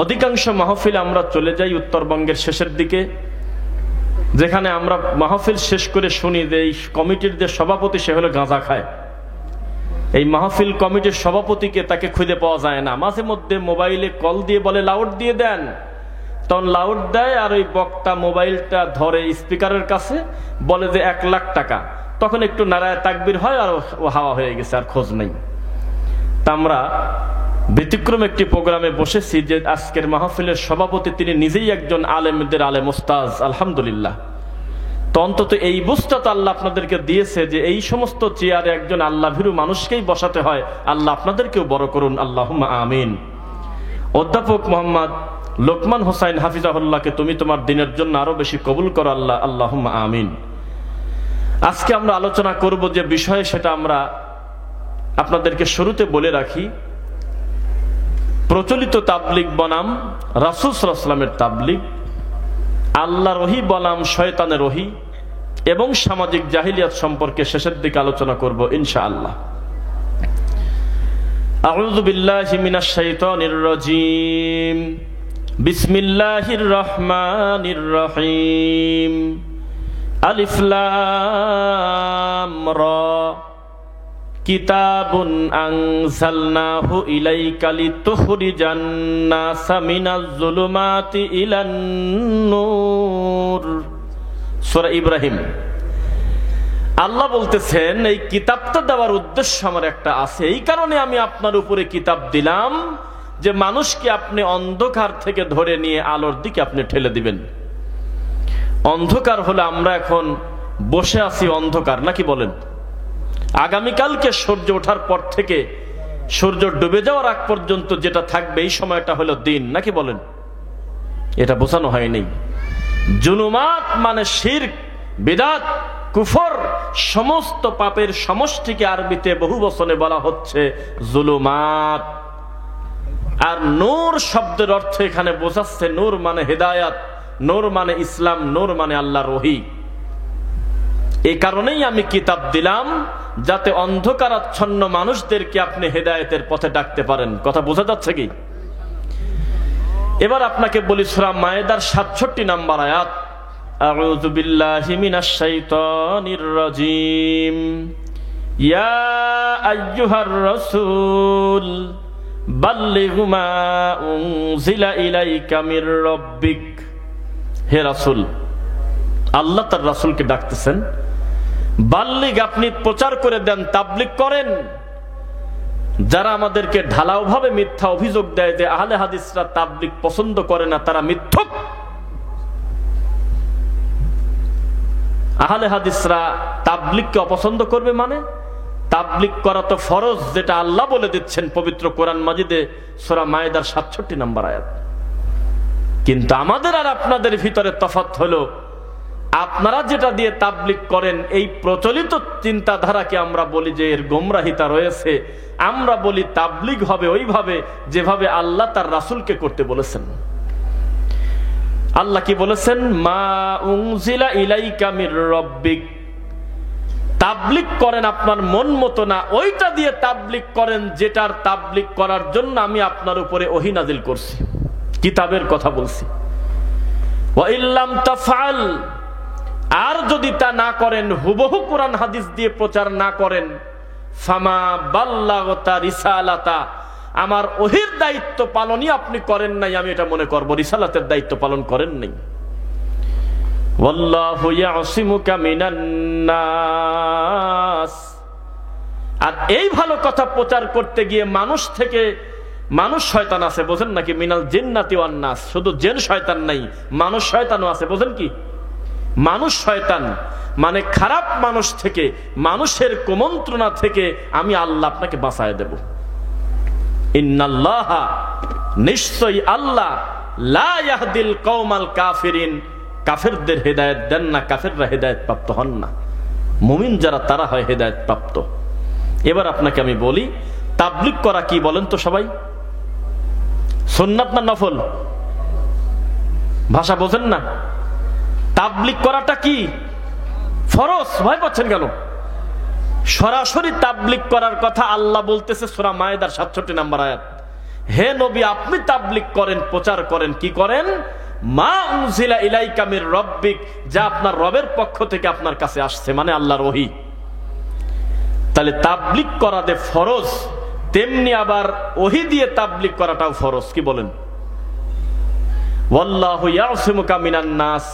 অধিকাংশ মাহফিল আমরা চলে যাই উত্তরবঙ্গের শেষের দিকে, যেখানে আমরা মাহফিল শেষ করে শুনি যে এই কমিটির যে সভাপতি সে হলো গাঁজা খায়। এই মাহফিল কমিটির সভাপতিকে তাকে খুঁজে পাওয়া যায় না। মাঝে মধ্যে মোবাইলে কল দিয়ে বলে লাউড দিয়ে দেন, তখন লাউড দেয় আর ওই বক্তা মোবাইলটা ধরে স্পিকারের কাছে বলে যে 1 লাখ টাকা, তখন একটু নারায় তাকবীর হয় আর ও হাওয়া হয়ে গেছে, আর খোঁজ নেই। তা আমরা ব্যতিক্রম একটি প্রোগ্রামে বসেছি যে আজকের মাহফিলের সভাপতি তিনি নিজেই একজন আলেমদের আলেম ওস্তাজ, আলহামদুলিল্লাহ। তো অন্তত এই বুঝটা তো আল্লাহ আপনাদেরকে দিয়েছে যে এই সমস্ত চেয়ারে একজন আল্লাহ ভীরু মানুষকেই বসাতে হয়। আল্লাহ আপনাদেরকেও বড় করুন, আল্লাহুম্মা আমিন। অধ্যাপক মোহাম্মদ লোকমান হোসাইন হাফিজাহুল্লাহকে তুমি তোমার দিনের জন্য আরো বেশি কবুল করো আল্লাহ, আল্লাহুম্মা আমিন। আজকে আমরা আলোচনা করব যে বিষয়ে, সেটা আমরা আপনাদেরকে শুরুতে বলে রাখি। প্রচলিত তাবলিগ বনাম রাসূল সাল্লাল্লাহু আলাইহি ওয়াসাল্লামের তাবলিগ, আল্লাহর ওহী বনাম শয়তানের ওহী, এবং সামাজিক জাহিলিয়াত সম্পর্কে শেষের দিকে আলোচনা করব ইনশাআল্লাহ। আউযু বিল্লাহি মিনাশ শাইতানির রাজীম। বিসমিল্লাহির রহমানির রহিম। আলিফ লাম রা। কিতাবুন আনজালনাহু ইলাইকা লিতুখরিজান নাসা মিনাজ যুলুমাতি ইলান নূর। সূরা ইব্রাহিম। আল্লাহ বলতেছেন এই কিতাবটা দেওয়ার উদ্দেশ্য আমার একটা আছে, এই কারণে আমি আপনার উপরে কিতাব দিলাম যে মানুষকে আপনি অন্ধকার থেকে ধরে নিয়ে আলোর দিকে আপনি ঠেলে দিবেন। অন্ধকার হলে আমরা এখন বসে আছি অন্ধকার, নাকি বলেন? আগামীকালকে সূর্য ওঠার পর থেকে সূর্য ডুবে যাওয়ার আগ পর্যন্ত যেটা থাকবে এই সময়টা হলো দিন, নাকি বলেন? এটা বোঝানো হয়নি। জুলুমাত মানে শিরক, বিদআত, কুফর, সমস্ত পাপের সমষ্টিকে আরবিতে বহু বচনে বলা হচ্ছে জুলুমাত। আর নূর শব্দের অর্থ এখানে বোঝাচ্ছে নূর মানে হেদায়াত, নূর মানে ইসলাম, নূর মানে আল্লাহর ওহী। এই কারণেই আমি কিতাব দিলাম যাতে অন্ধকারাচ্ছন্ন মানুষদেরকে আপনি হেদায়েতের পথে ডাকতে পারেন। কথা বোঝা যাচ্ছে কি? এবার আপনাকে বলি সূরা মায়েদার ৬৭ নম্বর আয়াত। আউযু বিল্লাহি মিনাশ শাইতানির রাজীম। ইয়া আইয়ুহার রাসূল বাল্লিগ মা উনজিলা ইলাইকা মির রাব্বিক। হে রাসূল, আল্লাহ তার রাসূলকে ডাকতেছেন, বাল্লিগ, আপনি প্রচার করে দেন, তাবলিগ করেন। যারা আমাদেরকে ঢালাও ভাবে মিথ্যা অভিযোগ দেয় যে আহলে হাদিসরা তাবলিগ পছন্দ করে না, তারা মিথ্যক। আহলে হাদিসরা তাবলিগকে অপছন্দ করবে মানে? তাবলিগ করা তো ফরজ, যেটা আল্লাহ বলে দিচ্ছেন পবিত্র কোরআন মাজিদে সূরা মায়েদার ৬৭ নম্বর আয়াত। কিন্তু আমাদের আর আপনাদের ভিতরে তফাৎ হলো, আপনারা যেটা দিয়ে তাবলিগ করেন এই প্রচলিত চিন্তাধারাকে আমরা বলি যে এর গোমরাহিতা রয়েছে। আমরা বলি তাবলিগ হবে ওইভাবে যেভাবে আল্লাহ তার রাসূলকে করতে বলেছেন। আল্লাহ কি বলেছেন? মা উনজিলা ইলাইকা মির রাব্বিক। তাবলিগ করেন আপনার মন মতো না, ওইটা দিয়ে তাবলিগ করেন যেটার তাবলিগ করার জন্য আমি আপনার উপরে ওহী নাজিল করছি, কিতাবের কথা বলছি। ওয়া ইল্লাম তাফআল, আর যদি তা না করেন, হুবহু কোরআন হাদিস দিয়ে প্রচার না করেন, ফামা বাল্লাগতা রিসালাতা, আমার ওহীর দায়িত্ব পালনই আপনি করেন নাই, আমি এটা মনে করব। রিসালাতের দায়িত্ব পালন করেন নাই। ওয়াল্লাহু ইয়াসিমুকা মিনান নাস। আর এই ভালো কথা প্রচার করতে গিয়ে মানুষ শয়তান আছে, বোঝেন নাকি? মিনাল জিন্নাতি ওয়ান নাস, শুধু জিন শয়তান নাই, মানুষ শয়তানও আছে, বোঝেন কি? মানুষ শয়তান মানে খারাপ মানুষ থেকে, মানুষের কুমন্ত্রণা থেকে আমি আল্লাহ আপনাকে বাঁচায় দেব। ইন্নাল্লাহা, নিশ্চয়ই আল্লাহ, লা ইয়াহদিল কওমাল কাফিরিন, কাফেরদের হেদায়েত দেন না, কাফেররা হেদায়েত প্রাপ্ত হন না। মুমিন যারা তারা হয় হেদায়েত প্রাপ্ত। এবার আপনাকে আমি বলি, তাবলিগ করা কি বলেন তো সবাই? সুন্নাত না নফল? ভাষা বোঝেন না? তাবলিগ করাটা কি? ফরজ। ভয় পাচ্ছেন কেন? সরাসরি তাবলিগ করার কথা আল্লাহ বলতেছে সূরা মায়েদার ৬৭ নম্বর আয়াত। হে নবী আপনি তাবলীগ করেন, প্রচার করেন, কি করেন? মা উনজিলা ইলাইকা মির রাব্বিক, যা আপনার রবের পক্ষ থেকে আপনার কাছে আসছে, মানে আল্লাহর ওহী। তাহলে তাবলীগ করা যে ফরজ, তেমনি আবার ওহী দিয়ে তাবলীগ করাটাও ফরজ। কি বলেন? ওয়াল্লাহু ইয়াসিমুকা মিনান নাস।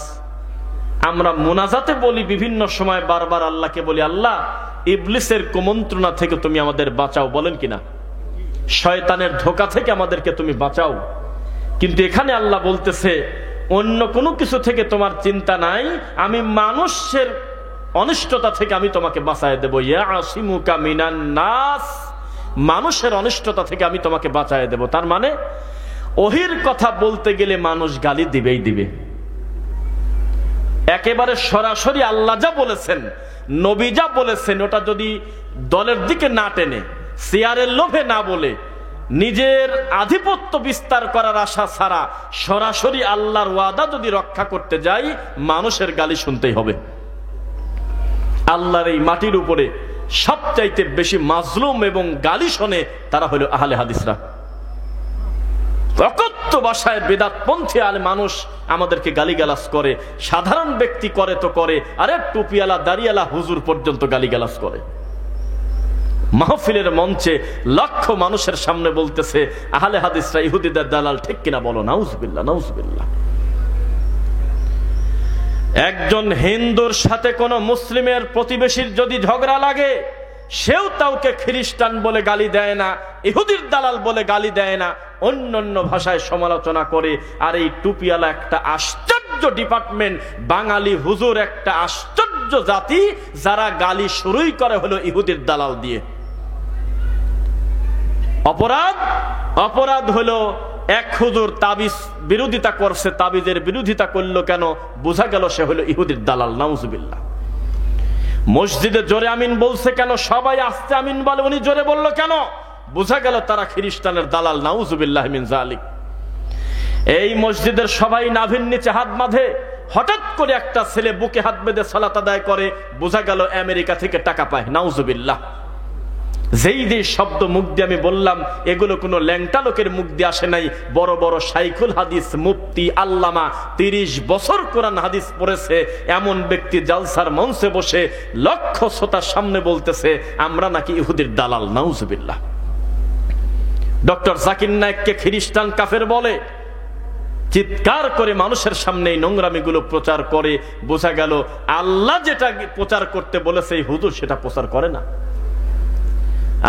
আমরা মুনাজাতে বলি বিভিন্ন সময় বারবার আল্লাহকে বলি, আল্লাহ ইবলিসের কুমন্ত্রণা থেকে তুমি আমাদের বাঁচাও, বলেন কিনা? শয়তানের ধোঁকা থেকে আমাদেরকে তুমি বাঁচাও। কিন্তু এখানে আল্লাহ বলতেছে অন্য কোনো কিছু থেকে তোমার চিন্তা নাই, আমি মানুষের অনিষ্টতা থেকে আমি তোমাকে বাঁচায় দেব। ইয়াসিমুকা মিনান নাস, মানুষের অনিষ্টতা থেকে আমি তোমাকে বাঁচায় দেব। তার মানে ওহীর কথা বলতে গেলে মানুষ গালি দিবেই দিবে। একেবারে সরাসরি আল্লাহ যা বলেছেন, নবী যা বলেছেন, ওটা যদি দলের দিকে না টেনে, চেয়ারের লোভে না বলে, নিজের আধিপত্য বিস্তার করার আশা ছাড়া সরাসরি আল্লাহর ওয়াদা যদি রক্ষা করতে যাই, মানুষের গালি শুনতেই হবে। আল্লাহর এই মাটির উপরে সবচাইতে বেশি মাজলুম এবং গালি শোনে তারা হলো আহলে হাদিসরা। অকথ্য ভাষায় বেদাতপন্থী আলে মানুষ আমাদেরকে গালিগালাজ করে। সাধারণ ব্যক্তি করে তো করে, আরে টুপিওয়ালা দাড়িওয়ালা হুজুর পর্যন্ত গালিগালাজ করে। মাহফিলের মঞ্চে লক্ষ মানুষের সামনে বলতেছে আহলে হাদিসরা ইহুদিদের দালাল, ঠিক কিনা বলো? নাউজুবিল্লাহ, নাউজুবিল্লাহ। একজন হিন্দুর সাথে কোন মুসলিমের প্রতিবেশীর যদি ঝগড়া লাগে, সেও তাওকে খ্রিস্টান বলে গালি দেয় না, ইহুদির দালাল বলে গালি দেয় না, অন্যান্য ভাষায় সমালোচনা করে। আর এই টুপিওয়ালা একটা আশ্চর্য ডিপার্টমেন্ট, বাঙালি হুজুর একটা আশ্চর্য জাতি, যারা গালি শুরুই করে হলো ইহুদির দালাল দিয়ে। অপরাধ হলো এক হুজুর তাবিজ বিরোধিতা করছে, তাবিজের বিরোধিতা করলো কেন? বোঝা গেল সে হলো ইহুদির দালাল। নাউজুবিল্লাহ। মসজিদে জোরে আমিন বলছে কেন? সবাই আস্তে আমিন বলে, উনি জোরে বললো কেন? বোঝা গেল তারা খ্রিস্টানের দালাল। নাউজুবিল্লাহ মিন যালিক। এই মসজিদের সবাই নাভির নিচে হাত বাঁধে, হঠাৎ করে একটা ছেলে বুকে হাত বেঁধে সালাত আদায় করে, বোঝা গেল আমেরিকা থেকে টাকা পায়। নাউজুবিল্লাহ। যেই যে শব্দ মুখ দিয়ে আমি বললাম, এগুলো কোনো ল্যাংটা লোকের মুখ দিয়ে আসে নাই। বড় বড় শাইখুল হাদিস, মুফতি, আল্লামা, 30 বছর কোরআন হাদিস পড়েছে এমন ব্যক্তি জালসার মঞ্চে বসে লক্ষ শ্রোতার সামনে বলতেছে আমরা নাকি ইহুদির দালাল। নাউজুবিল্লাহ। ডক্টর জাকির নায়েককে খ্রিস্টান কাফের বলে, চিৎকার করে মানুষের সামনে এই নোংরামিগুলো প্রচার করে। বোঝা গেল আল্লাহ যেটা প্রচার করতে বলেছে এই হুজুর সেটা প্রচার করে না।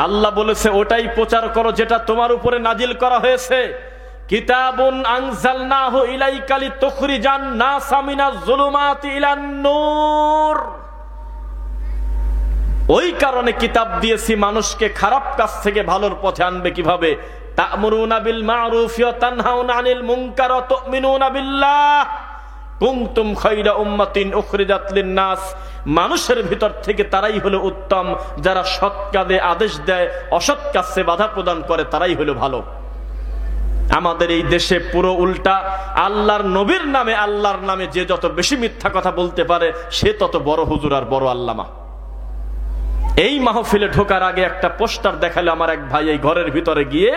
আল্লাহ বলেছে ওটাই প্রচার করো যেটা তোমার উপরে নাজিল করা হয়েছে। কিতাবুন আনজালনাহু ইলাইকা লিতুখরিজান নাসা মিনাজ যুলুমাতি ইলান নূর। ওই কারণে কিতাব দিয়েছি, মানুষকে খারাপ কাজ থেকে ভালোর পথে আনবে কিভাবে? তা'মুরুনা বিল মা'রুফ ওয়া তানহাউনা আনিল মুনকার ওয়া তু'মিনুনা বিল্লাহ কুনতুম খায়রা উম্মাতিন উখরিজাত লিন-নাস। মানুষের ভিতর থেকে তারাই হলো উত্তম, যারা সৎ কাজে আদেশ দেয়, অসৎ কাজে বাধা প্রদান করে, তারাই হলো ভালো। আমাদের এই দেশে পুরো উল্টা। আল্লাহর নবীর নামে, আল্লাহর নামে যে যত বেশি মিথ্যা কথা বলতে পারে সে তত বড় হুজুর আর বড় আল্লামা। এই মাহফিলে ঢোকার আগে একটা পোস্টার দেখালো আমার এক ভাই, এই ঘরের ভিতরে গিয়ে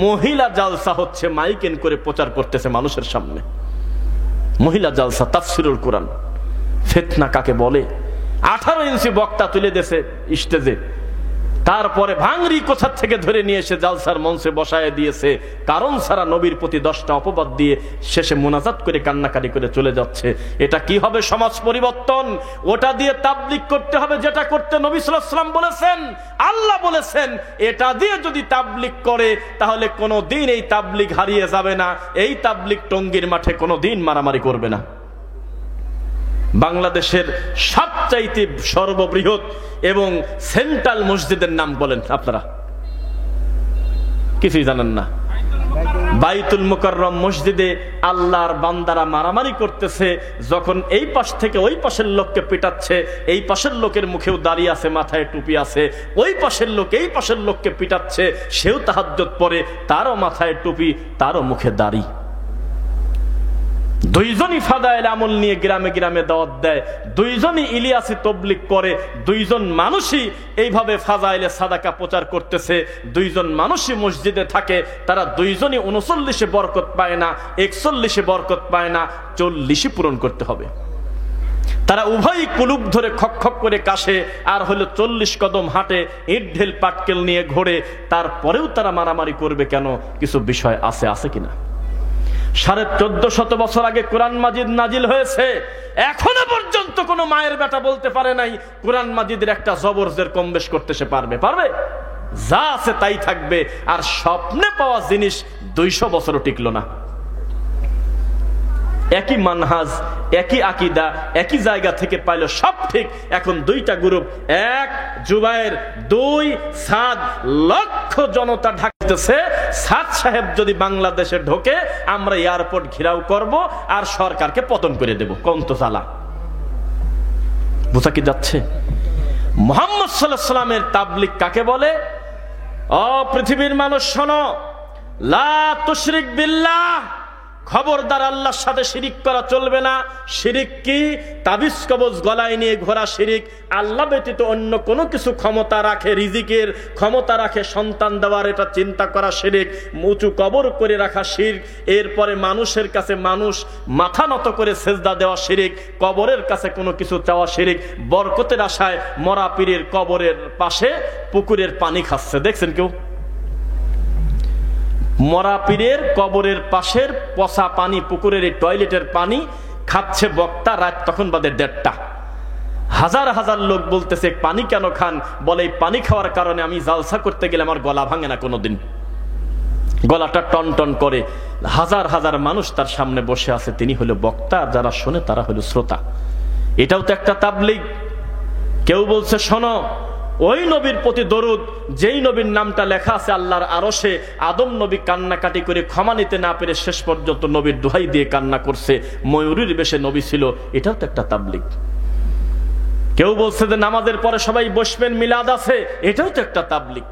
মহিলা জালসা হচ্ছে, মাইকেন করে প্রচার করতেছে মানুষের সামনে। মহিলা জালসা, তাফসিরুল কোরআন। ফিতনা কাকে বলে? 18 ইঞ্চি বক্তা তুলে দিয়েছে স্টেজে, তারপরে ভাঙড়ি কোথা থেকে ধরে নিয়ে এসে জালসার মঞ্চে বসায় দিয়েছে, কারণ ছাড়া নবীর প্রতি 10টা অপবাদ দিয়ে শেষে মোনাজাত করে কান্নাকাটি করে চলে যাচ্ছে। এটা কি হবে সমাজ পরিবর্তন? ওটা দিয়ে তাবলীগ করতে হবে যেটা করতে নবী সাল্লাল্লাহু আলাইহি ওয়াসাল্লাম বলেছেন, আল্লাহ বলেছেন। এটা দিয়ে যদি তাবলীগ করে তাহলে কোনোদিন এই তাবলীগ হারিয়ে যাবে না। এই তাবলীগ টঙ্গীর মাঠে কোনোদিন মারামারি করবে না। বাংলাদেশের সবচাইতে সর্ববৃহৎ এবং সেন্ট্রাল মসজিদের নাম বলেন আপনারা? কিছুই জানেন না। বাইতুল মুকাররম মসজিদে আল্লাহর বান্দারা মারামারি করতেছে, যখন এই পাশ থেকে ওই পাশের লোককে পিটাচ্ছে, এই পাশের লোকের মুখেও দাড়ি আছে, মাথায় টুপি আছে, ওই পাশের লোক এই পাশের লোককে পিটাচ্ছে, সেও তাহাজ্জুদ পড়ে, তারও মাথায় টুপি, তারও মুখে দাড়ি। দুইজনই ফাদায়েল আমল নিয়ে গ্রামে গ্রামে দাওয়াত দেয়, দুইজনই ইলিয়াসি তবলিগ করে, দুইজন মানুষই এইভাবে ফাজাইলে সাদাকা প্রচার করতেছে, দুইজন মানুষই মসজিদে থাকে, তারা দুইজনই 39 বরকত পায় না, 41 বরকত পায় না, 40 পূরণ করতে হবে। তারা উভয়ই কুলুপ ধরে খক খক করে কাশে, আর হলো 40 কদম হাঁটে, ইট ঢেল পাটকেল নিয়ে ঘোরে, তারপরেও তারা মারামারি করবে কেন? কিছু বিষয় আছে কিনা? 1450 বছর আগে কোরআন মাজিদ নাজিল হয়েছে, এখনো পর্যন্ত কোনো মায়ের বেটা বলতে পারে নাই কোরআন মাজিদের একটা জবর জের কম বেশ করতে সে পারবে? যা আছে তাই থাকবে। আর স্বপ্নে পাওয়া জিনিস 200 বছরও টিকলো না। একই মানহাজ, একই আকীদা, একই জায়গা থেকে পাইলো, সব ঠিক। এখন দুইটা গ্রুপ, এক জুবায়ের, 2 সাদ, লক্ষ জনতা ঢাকতেছে। সাদ সাহেব যদি বাংলাদেশে ঢোকে, আমরা এয়ারপোর্ট ঘেরাও করব আর সরকারকে পতন করে দেব। কন্ত চালা বুঝা কি যাচ্ছে? মুহাম্মদ সাল্লাল্লাহু আলাইহি ওয়াসাল্লামের তাবলীগ কাকে বলে? ও পৃথিবীর মানুষ শোনো, লা তুশরিক বিল্লাহ, খবরদার আল্লাহর সাথে শিরিক করা চলবে না। শিরিক কি? তাবিজ কবজ গলায় নিয়ে ঘোরা শিরিক। আল্লাহ ব্যতীত অন্য কোনো কিছু ক্ষমতা রাখে, রিজিকের ক্ষমতা রাখে, সন্তান দেওয়ার, এটা চিন্তা করা শিরিক। উঁচু কবর করে রাখা শিরক। এরপরে মানুষের কাছে মানুষ মাথা নত করে সেজদা দেওয়া শিরিক। কবরের কাছে কোনো কিছু চাওয়া শিরিক। বরকতের আশায় মরা পীরের কবরের পাশে পুকুরের পানি খাচ্ছে, দেখছেন কেউ? মরা পীরের কবরের পাশের পচা পানি, পুকুরের এই টয়লেটের পানি খাচ্ছে বক্তা। রাত তখন বাদে 1:30। হাজার হাজার লোক বলতেছে পানি কেন খান? বলে এই পানি খাওয়ার কারণে আমি জালসা করতে গেলে আমার গলা ভাঙে না কোনোদিন, গলাটা টন টন করে। হাজার হাজার মানুষ তার সামনে বসে আছে, তিনি হলো বক্তা, যারা শোনে তারা হলো শ্রোতা। এটাও তো একটা তাবলীগ। কেউ বলছে শোনো, ওই নবীর প্রতি দরুদ, যেই নবীর নামটা লেখা আছে আল্লাহর আরশে। আদম নবী কান্নাকাটি করে ক্ষমা নিতে না পেরে শেষ পর্যন্ত নবীর দোহাই দিয়ে কান্না করছে, ময়ূরীর বেশে নবী ছিল। এটাও তো একটা তাবলীগ। কেউ বলছে যে নামাজের পরে সবাই বসবেন, মিলাদ আছে, এটাও তো একটা তাবলীগ।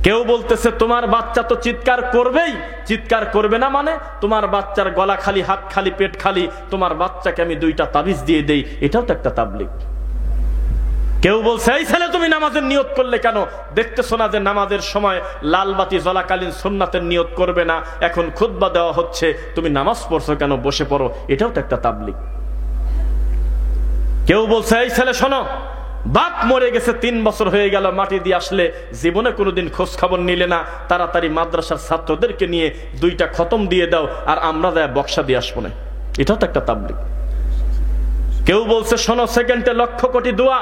কেউ বলতেছে তোমার বাচ্চা তো চিৎকার করবেই, চিৎকার করবে না মানে তোমার বাচ্চার গলা খালি, হাত খালি, পেট খালি, তোমার বাচ্চাকে আমি 2টা তাবিজ দিয়ে দেই, এটাও তো একটা তাবলীগ। কেউ বলছে এই ছেলে তুমি নামাজের নিয়ত করলে কেন? দেখতেছো না যে নামাজের সময় লাল বাতি জ্বলাকালীন সুন্নাতের নিয়ত করবে না, এখন খুতবা দেওয়া হচ্ছে, তুমি নামাজ পড়ছো কেন? বসে পড়ো, এটাও তো একটা তাবলীগ। কেউ বলছে এই ছেলে শোনো, বাপ মরে গেছে 3 বছর হয়ে গেল, মাটি দিয়ে আসলে, জীবনে কোনোদিন খোঁজ খবর নিলে না, তাড়াতাড়ি মাদ্রাসার ছাত্রদেরকে নিয়ে 2টা খতম দিয়ে দাও, আর আমরা যায় বক্সা দিয়ে আসবো না, এটাও তো একটা তাবলীগ। কেউ বলছে শোনো, সেকেন্ডে 1,00,000 কোটি দোয়া,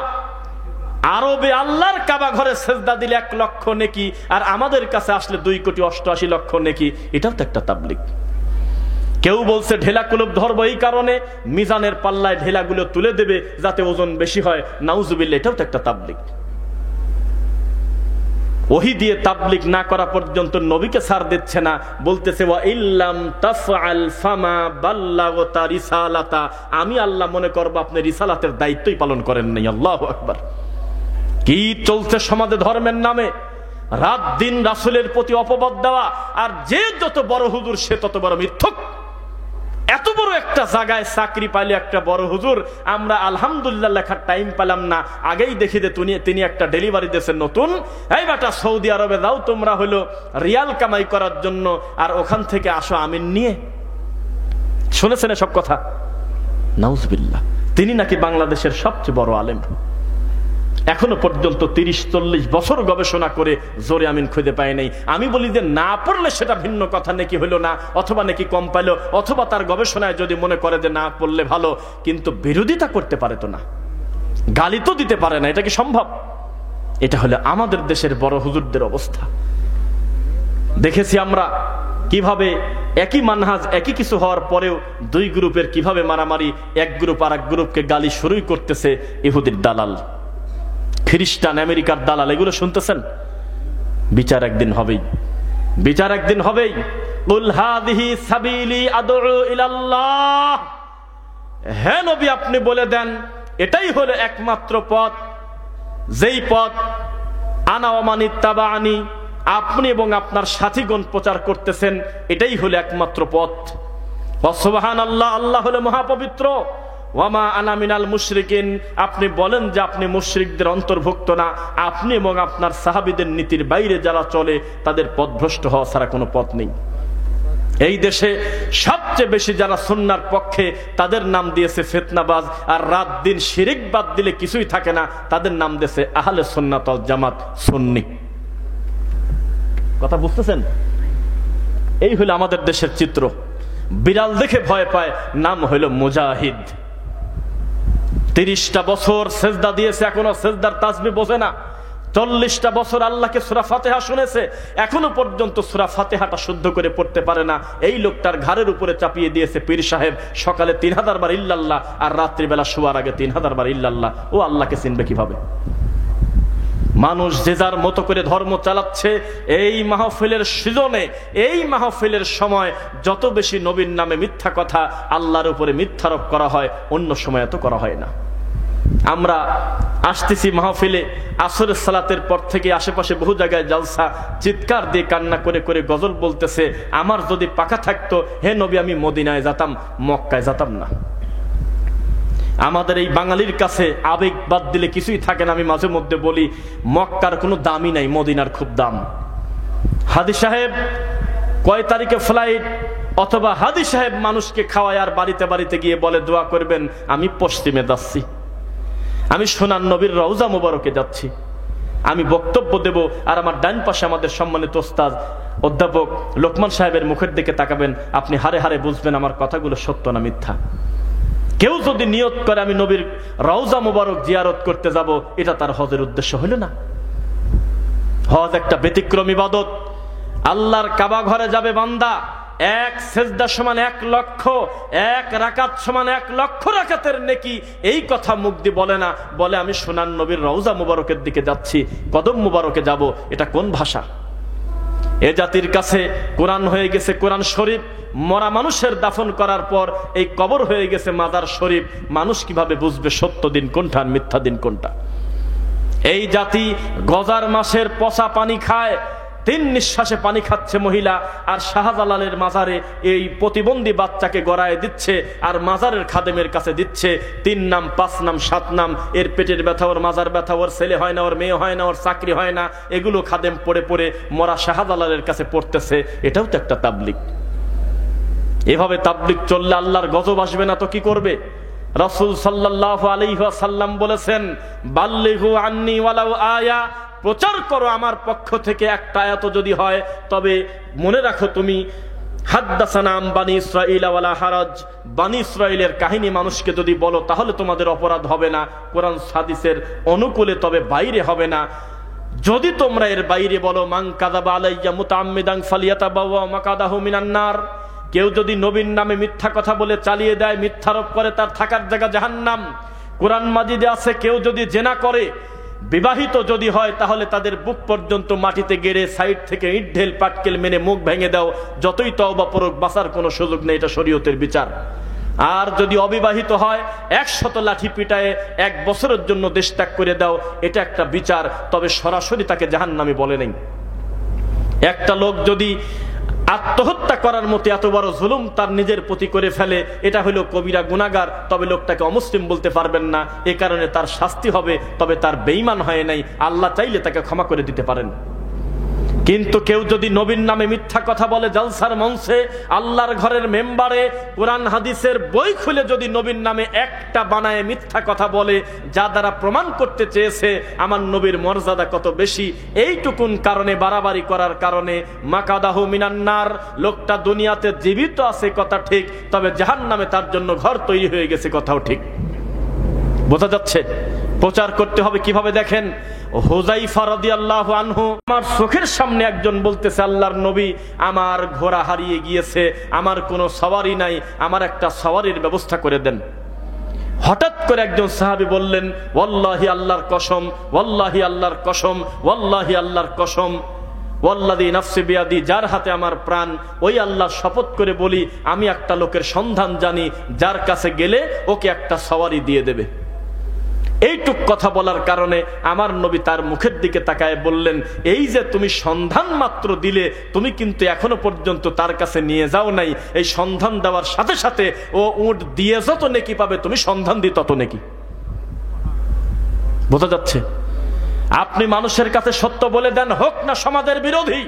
আরবে আল্লাহর কাবা ঘরে সেজদা দিলে 1 লক্ষ নেকি, আর আমাদের কাছে আসলে 2,88,00,000 নেকি, এটাও তো একটা তাবলীগ। কেউ বলছে ঢেলা কুলুপ ধরবো এই কারণে, মিজানের পাল্লায় ঢেলাগুলো তুলে দেবে যাতে ওজন বেশি হয়, নাউজুবিল্লাহ, এটাও তো একটা তাবলীগ। ওহী দিয়ে তাবলীগ না করা পর্যন্ত নবীকে ছাড় দিচ্ছে না, বলতেছে ওয়া ইল্লাম তাফআল ফামা বাল্লাগতা রিসালাতা, আমি আল্লাহ মনে করব আপনি রিসালাতের দায়িত্বই পালন করেন নাই। আল্লাহু আকবার। কি চলছে সমাজে ধর্মের নামে? রাত দিন রাসূলের প্রতি অপবাদ দেওয়া, আর যে যত বড় হুজুর সে তত বড় মিথ্যুক। এত বড় একটা জায়গায় চাকরি পাইলে একটা বড় হুজুর, আমরা আলহামদুলিল্লাহ লেখার টাইম পেলাম না, আগেই দেখি যে তিনি একটা ডেলিভারি দিয়েছেন নতুন, এই বেটা সৌদি আরবে যাও তোমরা হলো রিয়াল কামাই করার জন্য, আর ওখান থেকে আসো আমিন নিয়ে। শুনেছেন সব কথা? নাউজুবিল্লাহ। তিনি নাকি বাংলাদেশের সবচেয়ে বড় আলেম। এখনো পর্যন্ত 30-40 বছর গবেষণা করে জোরে আমিন খুঁজে পায় নাই। আমি বলি যে না পড়লে সেটা ভিন্ন কথা, নাকি হলো না, অথবা নাকি কম পাইলো, অথবা তার গবেষণায় যদি মনে করে যে না পড়লে ভালো, কিন্তু বিরোধিতা করতে পারে তো না, গালি তো দিতে পারে না। এটা কি সম্ভব? এটা হলো আমাদের দেশের বড় হুজুরদের অবস্থা। দেখেছি আমরা কিভাবে একই মানহাজ, একই কিছু হওয়ার পরেও 2 গ্রুপের কিভাবে মারামারি, এক গ্রুপ আর এক গ্রুপকে গালি শুরুই করতেছে। ইহুদির দালাল, খ্রিস্টান, আমেরিকার দালাল, এগুলো শুনতেছেন। বিচার একদিন হবেই, বিচার একদিন হবেই। কুল হাযিহি সাবিলি আদউ ইলাল্লাহ, হে নবী আপনি বলে দেন এটাই হলো একমাত্র পথ, যেই পথ আনা ওয়া মান ইত্তাবাআনি, আপনি এবং আপনার সাথীগণ প্রচার করতেছেন, এটাই হলো একমাত্র পথ। সুবহানাল্লাহ, আল্লাহ হলো মহাপবিত্র। ওয়ামা আনা মিনাল মুশরিকিন, আপনি বলেন যে আপনি মুশরিকদের অন্তর্ভুক্ত না। আপনি এবং আপনার সাহাবীদের নীতির বাইরে যারা চলে তাদের পথভ্রষ্ট হওয়া ছাড়া কোনো পথ নেই। এই দেশে সবচেয়ে বেশি যারা সুন্নাহর পক্ষে তাদের নাম দিয়েছে ফিতনাবাজ, আর রাত দিন শিরিক বাদ দিলে কিছুই থাকে না, তাদের নাম দিয়েছে আহলে সুন্নাত ওয়াল জামাত, সুন্নি। কথা বুঝতেছেন? এই হলো আমাদের দেশের চিত্র। বিড়াল দেখে ভয় পায়, নাম হইল মুজাহিদ। 30টা বছর সেজদা দিয়েছে, এখনো সেজদার তাসবিহ বোঝে না। 40টা বছর আল্লাহকে সূরা ফাতিহা শুনেছে, এখনো পর্যন্ত সূরা ফাতিহাটা শুদ্ধ করে পড়তে পারে না। এই লোকটার ঘাড়ের উপরে চাপিয়ে দিয়েছে পীর সাহেব, সকালে 3000 বার ইল্লাল্লাহ আর রাত্রিবেলা শোয়ার আগে 3000 বার ইল্লাল্লাহ। ও আল্লাহকে চিনবে কিভাবে? মানুষ যে যার মতো করে ধর্ম চালাচ্ছে। এই মাহফিলের সৃজনে, এই মাহফিলের সময় যত বেশি নবীর নামে মিথ্যা কথা, আল্লাহর উপরে মিথ্যারোপ করা হয়, অন্য সময় এত করা হয় না। আমরা আসতেছি মাহফিলে, আসরের সালাতের পর থেকে আশেপাশে বহু জায়গায় জালসা, চিৎকার দিয়ে কান্না করে করে গজল বলতেছে, আমার যদি পাকা থাকতো হে নবী আমি মদিনায় যেতাম, মক্কায় যেতাম না। আমাদের এই বাঙালির কাছে আবেগ বাদ দিলে কিছুই থাকে না। আমি মাঝে মধ্যে বলি, মক্কার কোনো দামই নাই, মদিনার খুব দাম। হাদি সাহেব কয় তারিখে ফ্লাইট, অথবা হাদি সাহেব মানুষকে খাওয়ায় আর বাড়িতে বাড়িতে গিয়ে বলে দোয়া করবেন, আমি পশ্চিমে যাচ্ছি, আমি সোনার নবীর রওজা মুবারকে যাচ্ছি, আমি বক্তব্য দেব। আর আমার ডান পাশে আমাদের সম্মানিত ওস্তাদ অধ্যাপক লোকমান সাহেবের মুখের দিকে তাকাবেন, আপনি হারে হারে বুঝবেন আমার কথাগুলো সত্য না মিথ্যা। কেউ যদি নিয়ত করে আমি নবীর রওজা মুবারক জিয়ারত করতে যাব, এটা তার হজের উদ্দেশ্য হইল না। হজ একটা ব্যতিক্রম ইবাদত। আল্লাহর কাবা ঘরে যাবে বান্দা, এক সেজদা সমান 1 লক্ষ, এক রাকাত সমান 1 লক্ষ রাকাতের নেকি। এই কথা মুখ দিয়ে বলে না, বলে আমি সোনার নবীর রওজা মুবারকের দিকে যাচ্ছি, কদম মুবারকে যাব। এটা কোন ভাষা? এ জাতির কাছে কোরআন হয়ে গেছে কোরআন শরীফ, মরা মানুষের দাফন করার পর এই কবর হয়ে গেছে মাজার শরীফ। মানুষ কিভাবে বুঝবে সত্য দিন কোনটা আর মিথ্যা দিন কোনটা? এই জাতি গজার মাসের পচা পানি খায়, 3 নিঃশ্বাসে পানি খাচ্ছে মহিলা, আর শাহজালালের মাজারে এই প্রতিবন্ধী বাচ্চাকে গড়ায় দিচ্ছে, আর মাজারের খাদেমের কাছে দিচ্ছে 3 নাম 5 নাম 7 নাম। এর পেটের ব্যথা, ওর মাজার ব্যথা, ওর ছেলে হয় না, ওর মেয়ে হয় না, ওর চাকরি হয় না, এগুলো খাদেম পড়ে পড়ে মরা শাহজালালের কাছে পড়তেছে। এটাও তো একটা তাবলিগ। এভাবে তাবলিগ চললে আল্লাহর গজব আসবে না তো কি করবে? রাসূল সাল্লাল্লাহু আলাইহি ওয়াসাল্লাম বলেছেন, বাল্লিগু আন্নী ওয়ালাউ আয়া, প্রচার করো আমার পক্ষ থেকে একটা আয়াত যদি হয়। তবে মনে রাখো তুমি, হাদ্দাসানা আম বানি ইসরাঈল ওয়ালা হারাজ, বানি ইসরাঈলের কাহিনী মানুষকে যদি বলো তাহলে তোমাদের অপরাধ হবে না, কোরআন হাদিসের অনুকূলে, তবে বাইরে হবে না। যদি তোমরা এর বাইরে বলো, মান কাযাবা আলাইয়া মুতাআম্মিদান ফালিয়াতাবাওয়া মাকাদাহু মিনান নার, কেউ যদি নবীর নামে মিথ্যা কথা বলে চালিয়ে দেয়, মিথ্যারোপ করে, তার থাকার জায়গা জাহান্নাম। কোরআন মাজিদে আছে, কেউ যদি জেনা করে, বিবাহিত যদি হয়, তাহলে তাদের বুক পর্যন্ত মাটিতে গেড়ে সাইড থেকে ইট ঢেল পাটকেল মেনে মুখ ভেঙে দাও, যতই তওবা পড়ুক বাঁচার কোনো সুযোগ নেই। এটা শরীয়তের বিচার। আর যদি অবিবাহিত হয়, 100 লাঠি পিটায়ে 1 বছরের জন্য দেশ ত্যাগ করে দাও, এটা একটা বিচার। তবে সরাসরি তাকে জাহান্নামী বলে নেই। একটা লোক যদি আত্মহত্যা করার মতো এত বড় জুলুম তার নিজের প্রতি করে ফেলে, এটা হলো কবিরা গুনাহগার, তবে লোকটাকে অমুসলিম বলতে পারবেন না। এ কারণে তার শাস্তি হবে, তবে তার বেঈমান হয় নাই, আল্লাহ চাইলে তাকে ক্ষমা করে দিতে পারেন। কিন্তু কেউ যদি নবীর নামে মিথ্যা কথা বলে, জালসার মঞ্চে, আল্লাহর ঘরের মেম্বারে, কোরআন হাদিসের বই খুলে যদি নবীর নামে একটা বানায় মিথ্যা কথা বলে, যা দ্বারা প্রমাণ করতে চেয়েছে আমার নবীর মর্যাদা কত বেশি, এইটুকুন কারণে, বাড়াবাড়ি করার কারণে, মাকাদাহু মিনান নার, লোকটা দুনিয়াতে জীবিত আছে কথা ঠিক, তবে জাহান্নামে তার জন্য ঘর তৈরি হয়ে গেছে কথাও ঠিক। বোঝা যাচ্ছে? প্রচার করতে হবে কিভাবে দেখেন। হুযায়ফা রাদিয়াল্লাহু আনহু, আমার চোখের সামনে একজন বলতেছে, আল্লাহর নবী আমার ঘোড়া হারিয়ে গিয়েছে, আমার কোনো সওয়ারি নাই, আমার একটা সওয়ারির ব্যবস্থা করে দেন। হঠাৎ করে একজন সাহাবী বললেন, ওয়াল্লাহি আল্লাহর কসম, ওয়াল্লাহি আল্লাহর কসম, ওয়াল্লাহি আল্লাহর কসম, ওয়াল্লাযী নাফসি বিয়াদি, যার হাতে আমার প্রাণ, ওই আল্লাহর শপথ করে বলি, আমি একটা লোকের সন্ধান জানি, যার কাছে গেলে ওকে একটা সওয়ারি দিয়ে দেবে। এইটুক কথা বলার কারণে আমার নবী তার মুখের দিকে তাকায় বললেন, এই যে তুমি সন্ধান মাত্র দিলে, তুমি কিন্তু এখনো পর্যন্ত তার কাছে নিয়ে যাও নাই। এই সন্ধান দেওয়ার সাথে সাথে ও উট দিয়ে যত নেকি পাবে, তুমি সন্ধান দিয়ে তত নেকি। বোঝা যাচ্ছে? আপনি মানুষের কাছে সত্য বলে দেন, হোক না সমাজের বিরোধী,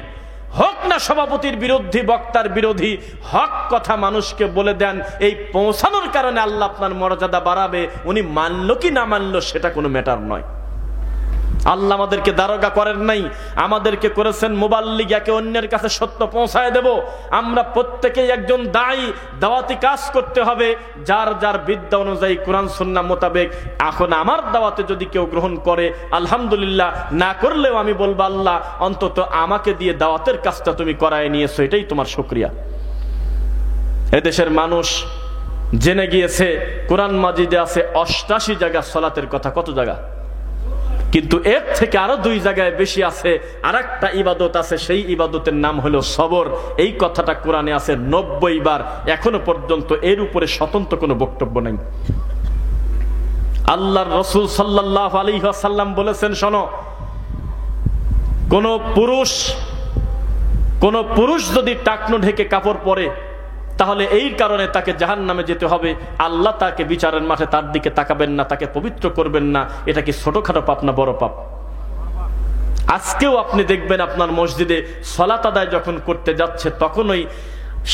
হোক না সভাপতির বিরোধী, বক্তার বিরোধী, হক কথা মানুষকে বলে দেন। এই পৌঁছানোর কারণে আল্লাহ আপনার মর্যাদা বাড়াবে। উনি মানলো কি না মানলো সেটা কোনো ম্যাটার নয়। আল্লাহ আমাদেরকে দারোগা করেন নাই, আমাদেরকে করেছেন মুবাল্লিগ, একে অন্যের কাছে সত্য পৌঁছায় দেব। আমরা প্রত্যেকেই একজন দায়ী, দাওয়াতি কাজ করতে হবে যার যার বিদ্যা অনুযায়ী, কোরআন সুন্নাহ মোতাবেক। এখন আমার দাওয়াতে যদি কেউ গ্রহণ করে আলহামদুলিল্লাহ, না করলেও আমি বলবো আল্লাহ অন্তত আমাকে দিয়ে দাওয়াতের কাজটা তুমি করায় নিয়েছো, এটাই তোমার শুকরিয়া। এদেশের মানুষ জেনে গিয়েছে কোরআন মাজিদে আছে 88 জায়গা সলাতের কথা। কত জায়গা? কিন্তু এর থেকে আরো 2 জায়গায় বেশি আছে আরেকটা ইবাদত আছে, সেই ইবাদতের নাম হলো সবর। এই কথাটা কোরআনে আছে 90 বার। এখনো পর্যন্ত এর উপরে স্বতন্ত্র কোনো বক্তব্য নেই। আল্লাহর রাসূল সাল্লাল্লাহু আলাইহি ওয়াসাল্লাম বলেছেন, শোনো, কোন পুরুষ যদি টাকনো ঢেকে কাপড় পরে, তাহলে এই কারণে তাকে জাহান্নামে যেতে হবে। আল্লাহ তাকে বিচারের মাঠে তার দিকে তাকাবেন না, তাকে পবিত্র করবেন না। এটা কি ছোটখাটো পাপ না বড় পাপ? আজকেও আপনি দেখবেন আপনার মসজিদে সালাত আদায় যখন করতে যাচ্ছে, তখনই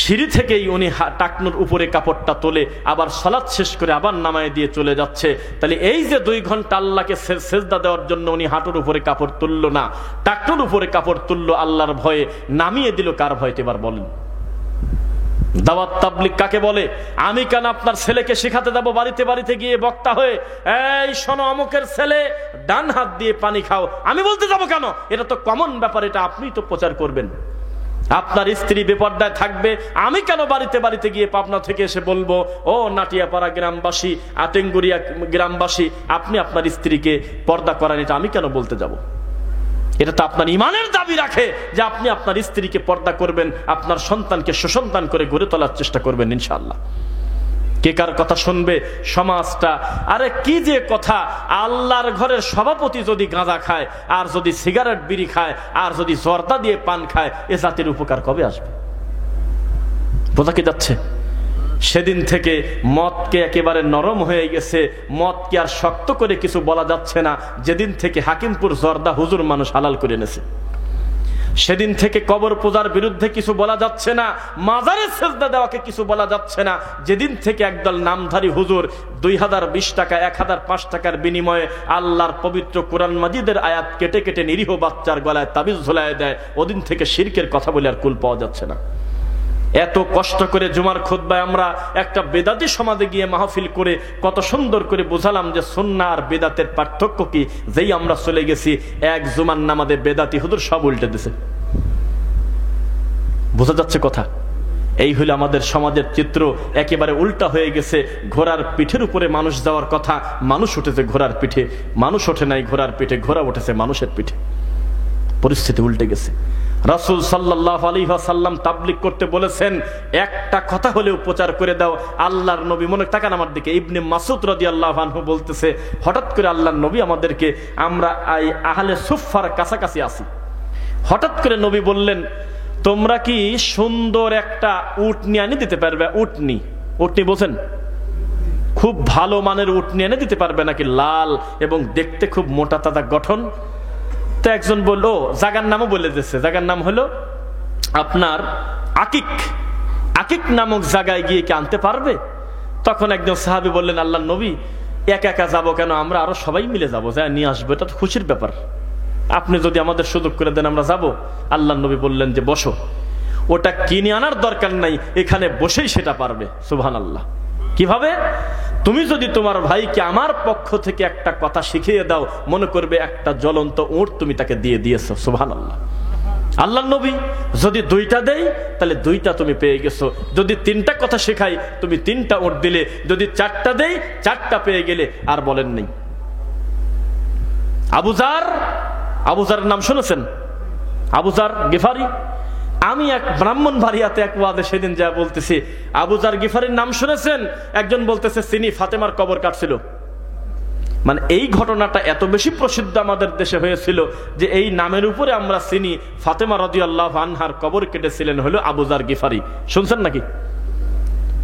সিঁড়ি থেকেই উনি টাকনুর উপরে কাপড়টা তোলে, আবার সালাত শেষ করে আবার নামায় দিয়ে চলে যাচ্ছে। তাহলে এই যে 2 ঘন্টা আল্লাহকে সেজদা দেওয়ার জন্য উনি হাঁটুর উপরে কাপড় তুললো না, টাকনুর উপরে কাপড় তুললো আল্লাহর ভয়ে, নামিয়ে দিল কার ভয়তে? এবার বলেন, দাওয়াত তাবলীগ কাকে বলে? আমি কেন আপনার ছেলেকে শেখাতে যাব বাড়িতে বাড়িতে গিয়ে বক্তা হয়ে, এই শোনো অমুকের ছেলে ডান হাত দিয়ে পানি খাও, আমি বলতে যাব কেন? এটা তো কমন ব্যাপার, এটা আপনি তো প্রচার করবেন। আপনার স্ত্রী বেপর্দায় থাকবে, আমি কেন বাড়িতে বাড়িতে গিয়ে পাবনা থেকে এসে বলবো, ও নাটিয়াপাড়া গ্রামবাসী, আটেঙ্গুরিয়া গ্রামবাসী, আপনি আপনার স্ত্রীকে পর্দা করান, এটা আমি কেন বলতে যাব? এটা তো আপনার ইমানের দাবি রাখে যে আপনি আপনার স্ত্রীকে পর্দা করবেন, আপনার সন্তানকে সুসন্তান করে গড়ে তোলার চেষ্টা করবেন ইনশাআল্লাহ। কে কার কথা শুনবে সমাজটা? আরে কি যে কথা! আল্লাহর ঘরের সভাপতি যদি গাঁজা খায়, আর যদি সিগারেট বিড়ি খায়, আর যদি জর্দা দিয়ে পান খায়, এ জাতির উপকার কবে আসবে? বোঝা কি যাচ্ছে? সেদিন থেকে মদকে একেবারে নরম হয়ে গেছে, মদকে আর শক্ত করে কিছু বলা যাচ্ছে না। যেদিন থেকে হাকিমপুর জর্দা হুজুর মানুষ হালাল করে এনেছে, সেদিন থেকে কবর পূজার বিরুদ্ধে কিছু বলা যাচ্ছে না, মাজারে সেজদা দেওয়াকে কিছু বলা যাচ্ছে না। যেদিন থেকে একদল নামধারী হুজুর 2020 টাকা 1005 টাকার বিনিময়ে আল্লাহর পবিত্র কোরআন মাজিদের আয়াত কেটে কেটে নিরীহ বাচ্চার গলায় তাবিজ ঝুলায় দেয়, ওদিন থেকে শিরকের কথা বলে আর কুল পাওয়া যাচ্ছে না। এত কষ্ট করে জুমার খুতবায় আমরা একটা বেদাতি সমাজে গিয়ে মাহফিল করে কত সুন্দর করে বোঝালাম যে সুন্নাহ আর বেদাতের পার্থক্য কি। যেই আমরা চলে গেছি, এক জুমার নামাজে বেদাতি হুজুর সব উল্টে দিছে। বোঝা যাচ্ছে কথা? এই হলো আমাদের সমাজের চিত্র, একেবারে উল্টা হয়ে গেছে। ঘোড়ার পিঠের উপরে মানুষ যাওয়ার কথা, মানুষ উঠেছে ঘোড়ার পিঠে। মানুষ ওঠে নাই ঘোড়ার পিঠে, ঘোড়া উঠেছে মানুষের পিঠে। পরিস্থিতি উল্টে গেছে। রাসূল সাল্লাল্লাহু আলাইহি ওয়াসাল্লাম তাবলীগ করতে বলেছেন, একটা কথা হলেও প্রচার করে দাও। আল্লাহর নবী, মনে তাকান আমার দিকে, ইবনে মাসউদ রাদিয়াল্লাহু আনহু বলতেছে, হঠাৎ করে আল্লাহর নবী আমাদেরকে, আমরা আহলে সুফফার কাছাকাছি আছি, হঠাৎ করে নবী বললেন, তোমরা কি সুন্দর একটা উটনি এনে দিতে পারবে? উটনি বোঝেন? খুব ভালো মানের উটনি এনে দিতে পারবে নাকি? লাল এবং দেখতে খুব মোটা তাজা গঠন। তো একজন বললো, জায়গার নামও বলে দিচ্ছে, জায়গার নাম হলো আপনার আকিক নামক জায়গায় গিয়ে কি আনতে পারবে? তখন একজন সাহাবী বললেন, আল্লাহর নবী, একা একা যাবো কেন, আমরা আরো সবাই মিলে যাবো, যা নিয়ে আসবো, এটা তো খুশির ব্যাপার। আপনি যদি আমাদের সুযোগ করে দেন আমরা যাব। আল্লাহর নবী বললেন যে বসো, ওটা কিনে আনার দরকার নাই, এখানে বসেই সেটা পারবে। সুবহানাল্লাহ। কিভাবে? তুমি যদি তোমার ভাইকে আমার পক্ষ থেকে একটা কথা শিখিয়ে দাও, মনে করবে একটা জ্বলন্ত উট তুমি তাকে দিয়ে দিয়েছো। সুবহানাল্লাহ। আল্লাহর নবী যদি 2টা দেই, তাহলে 2টা তুমি পেয়ে গেছো। যদি 3টা কথা শেখাই, তুমি 3টা উট দিলে। যদি 4টা দেই, 4টা পেয়ে গেলে। আর বলেন নেই আবু যার নাম শুনেছেন? আবু যার গিফারি। আমি এক ব্রাহ্মণবাড়িয়াতে এক ওয়াদে সেদিন যা বলতেছি, আবু যার গিফারির নাম শুনেছেন? একজন বলতেছে, চিনি, ফাতেমার কবর কাটছিল। মানে এই ঘটনাটা এত বেশি প্রসিদ্ধ আমাদের দেশে হয়েছিল যে এই নামের উপরে আমরা চিনি ফাতেমা রাদিয়াল্লাহু আনহার কবর কেটেছিলেন হলো আবু যার গিফারি। শুনছেন নাকি?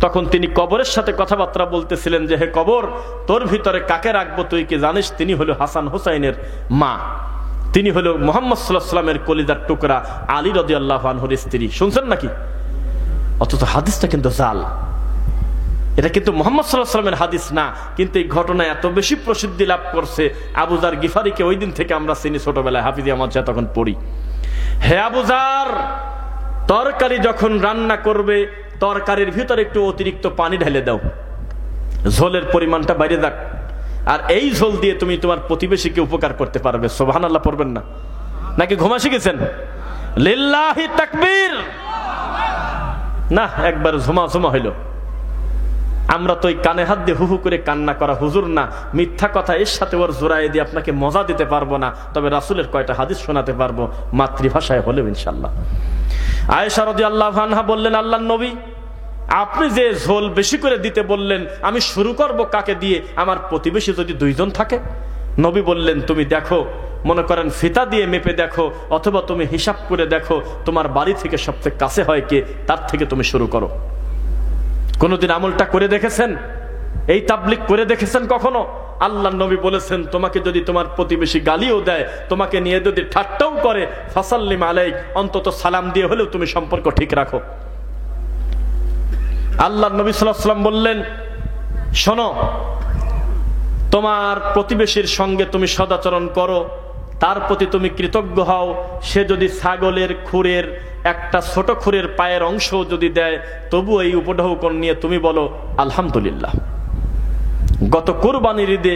তখন তিনি কবরের সাথে কথাবার্তা বলতেছিলেন যে হে কবর, তোর ভিতরে কাকে রাখবো তুই কি জানিস? তিনি হলো হাসান হুসাইনের মা, তিনি হলো মুহাম্মদ সাল্লাল্লাহু আলাইহি ওয়াসাল্লামের কলিজার টুকরা আলী রাদিয়াল্লাহু আনহুর স্ত্রী। শুনছেন নাকি? অথচ হাদিসটা কিন্তু জাল, এটা কিন্তু মুহাম্মদ সাল্লাল্লাহু আলাইহি ওয়াসাল্লামের হাদিস না। কিন্তু এই ঘটনা এত বেশি প্রসিদ্ধি লাভ করছে, আবু যার গিফারিকে ওই দিন থেকে আমরা চিনি, ছোটবেলায় হাফিজি আমার যা তখন পড়ি। হে আবু যার, তরকারি যখন রান্না করবে তরকারির ভিতরে একটু অতিরিক্ত পানি ঢেলে দাও, ঝোলের পরিমাণটা বাইরে যাক, আর এই ঝোল দিয়ে তুমি তোমার প্রতিবেশীকে উপকার করতে পারবে। সুবহানাল্লাহ পড়বেন না? নাকি ঘুমা শিখেছেন? লিল্লাহি তাকবীর না, একবার ঝুমা ঝুমা হইল। আমরা তো ওই কানে হাত দিয়ে হুহু করে কান্না করা হুজুর না, মিথ্যা কথা এর সাথে ওর জোড়ায় দিয়ে আপনাকে মজা দিতে পারবো না, তবে রাসূলের কয়টা হাদিস শোনাতে পারবো মাতৃভাষায় হলেও ইনশাআল্লাহ। আয়েশা রাদিয়াল্লাহু আনহা বললেন, আল্লাহর নবী, আপনি যে ঝোল বেশি করে দিতে বললেন, আমি শুরু করব কাকে দিয়ে? আমার প্রতিবেশী যদি 2 জন থাকে। নবী বললেন, তুমি দেখো, মনে করেন ফিতা দিয়ে মেপে দেখো, অথবা তুমি হিসাব করে দেখো তোমার বাড়ি থেকে সবচেয়ে কাছে হয় কে, তার থেকে তুমি শুরু করো। কোনদিন আমলটা করে দেখেছেন? এই তাবলীগ করে দেখেছেন কখনো? আল্লাহর নবী বলেছেন, তোমাকে যদি তোমার প্রতিবেশী গালিও দেয়, তোমাকে নিয়ে যদি ঠাট্টাও করে, ফাসাল্লিম আলাইক, অন্তত সালাম দিয়ে হলেও তুমি সম্পর্ক ঠিক রাখো। আল্লাহর নবী সাল্লাল্লাহু আলাইহি ওয়াসাল্লাম বললেন, শোনো, তোমার প্রতিবেশীর সঙ্গে তুমি সদাচরণ করো, তার প্রতি তুমি কৃতজ্ঞ হও। সে যদি ছাগলের খুরের একটা ছোট খুরের পায়ের অংশ যদি দেয়, তবু এই উপঢৌকন নিয়ে তুমি বলো আলহামদুলিল্লাহ। গত কুরবানির ঈদে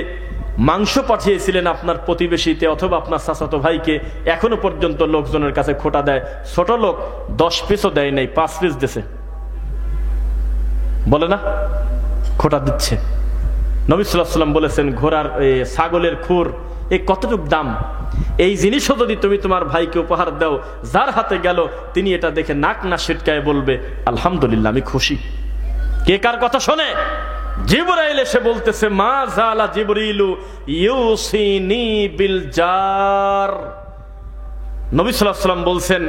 মাংস পাঠিয়েছিলেন আপনার প্রতিবেশীতে অথবা আপনার চাচাতো ভাইকে, এখনো পর্যন্ত লোকজনের কাছে খোটা দেয়। ছোট লোক 10 পিসও দেয় নাই, 5 পিস দিছে, বলে না, খোটা দিচ্ছে। নবী সাল্লাল্লাহু আলাইহি ওয়াসাল্লাম বলেছেন, ঘোড়ার ছাগলের খুর এই কতটুক দাম, এই জিনিসও যদি তুমি তোমার ভাইকে উপহার দাও, যার হাতে গেল তিনি এটা দেখে নাক না ছিটকায় বলবে আলহামদুলিল্লাহ, আমি খুশি। কে কার কথা শোনে? জিবরাইল এসে বলতেছে, মা জালা জিবরিলু ইউসিনি বিল জার। নবী সাল্লাল্লাহু আলাইহি ওয়াসাল্লাম বলছেন,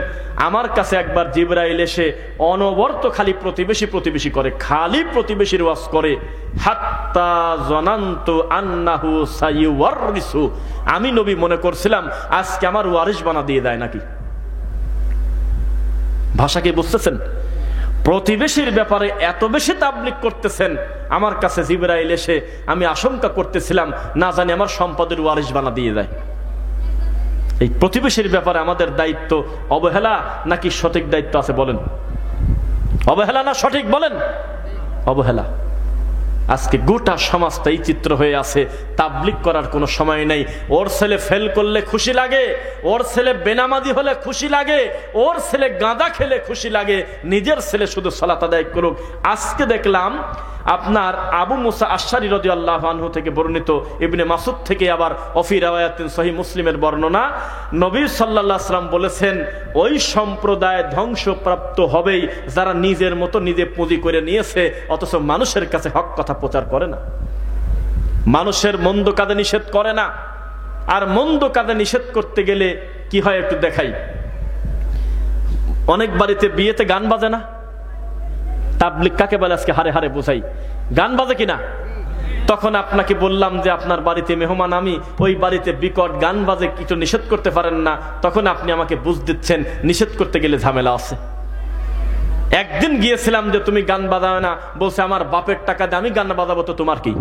আমার কাছে একবার জিবরাইল এসে অনবরত খালি প্রতিবেশী প্রতিবেশী করে, খালি প্রতিবেশীর ওয়াজ করে। হাত্তা জানান্তু আন্নাহু সাইওয়ারিসু, আমি নবী মনে করছিলাম আজকে আমার ওয়ারিস বানা দিয়ে দেয় নাকি। ভাষা কি বুঝতেছেন? প্রতিবেশীর ব্যাপারে এত বেশি তাবলীগ করতেছেন, আমার কাছে জিবরাইল এসে আমি আশঙ্কা করতেছিলাম না জানি আমার সম্পদের ওয়ারিস বানা দিয়ে দেয়। এই প্রতিবেশীর ব্যাপারে আমাদের দায়িত্ব অবহেলা নাকি সঠিক দায়িত্ব আছে বলেন? অবহেলা না সঠিক বলেন? অবহেলা। আজকে গোটা সমাজটা এই চিত্র হয়ে আছে, তাবলীগ করার কোনো সময় নেই। ওর ছেলে ফেল করলে খুশি লাগে, ওর ছেলে বেনামাজি হলে খুশি লাগে, ওর ছেলে গাঁদা খেলে খুশি লাগে, নিজের ছেলে শুধু সালাত আদায় করুক। আজকে দেখলাম আপনার আবু মুসা আশআরী রাদিয়াল্লাহু আনহু থেকে বর্ণিত, ইবনে মাসউদ থেকে আবার অফি রাওয়ায়াতিন সহিহ মুসলিমের বর্ণনা, নবী সাল্লাল্লাহু আলাইহি ওয়াসাল্লাম বলেছেন, ওই সম্প্রদায় ধ্বংসপ্রাপ্ত হবেই যারা নিজের মতো নিজে পুঁজি করে নিয়েছে, অথচ মানুষের কাছে হক কথা প্রচার করে না, মানুষের মন্দ কাজে নিষেধ করে না। আর মন্দ কাজে নিষেধ করতে গেলে কি হয় একটু দেখাই। অনেক বাড়িতে বিয়েতে গান বাজে না? তাবলীগ কাকে বলে আজকে হারে হারে বোঝাই, গান বাজে কিনা? তখন আপনাকে বললাম যে আপনার বাড়িতে মেহমান আমি, ওই বাড়িতে বিকট গান বাজে, কিছু নিষেধ করতে পারেন না, তখন আপনি আমাকে বুঝ দিচ্ছেন নিষেধ করতে গেলে ঝামেলা আছে। একদিন গিয়েছিলাম যে তুমি গান বাজাবে না, বলছে আমার বাপের টাকা দিয়ে আমি গান বাজাবো, তো তোমার কি?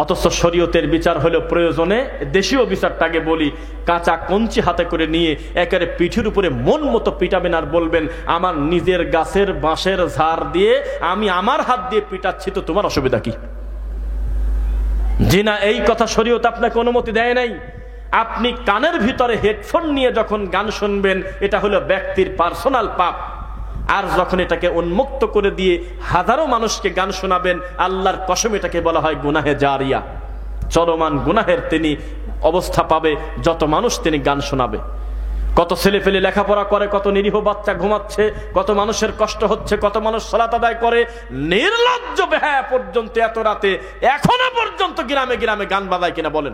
অথচ শরীয়তের বিচার হলো প্রয়োজনে দেশীয় বিচারটাকে বলি, কাঁচা কঞ্চি হাতে করে নিয়ে একেবারে পিঠের উপরে মন মতো পিটাবেন আর বলবেন আমার নিজের গাছের বাঁশের ঝাড় দিয়ে আমি আমার হাত দিয়ে পিটাচ্ছি, তো তোমার অসুবিধা কি? জি না, এই কথা শরীয়ত আপনাকে অনুমতি দেয় নাই। আপনি কানের ভিতরে হেডফোন নিয়ে যখন গান শুনবেন, এটা হলো ব্যক্তির পার্সোনাল পাপ। আর যখন এটাকে উন্মুক্ত করে দিয়ে হাজারো মানুষকে গান শোনাবেন, আল্লাহর কসম এটাকে বলা হয় গুনাহে জারিয়া, চলমান গুনাহের তিনি অবস্থা পাবে যত মানুষ তিনি গান শোনাবে। কত ছেলে পেলে লেখাপড়া করে, কত নিরীহ বাচ্চা ঘুমাচ্ছে, কত মানুষের কষ্ট হচ্ছে, কত মানুষ সালাত আদায় করে। নির্লজ্জ বেহায়া পর্যন্ত এত রাতে এখনো পর্যন্ত গ্রামে গ্রামে গান বাজায় কিনা বলেন?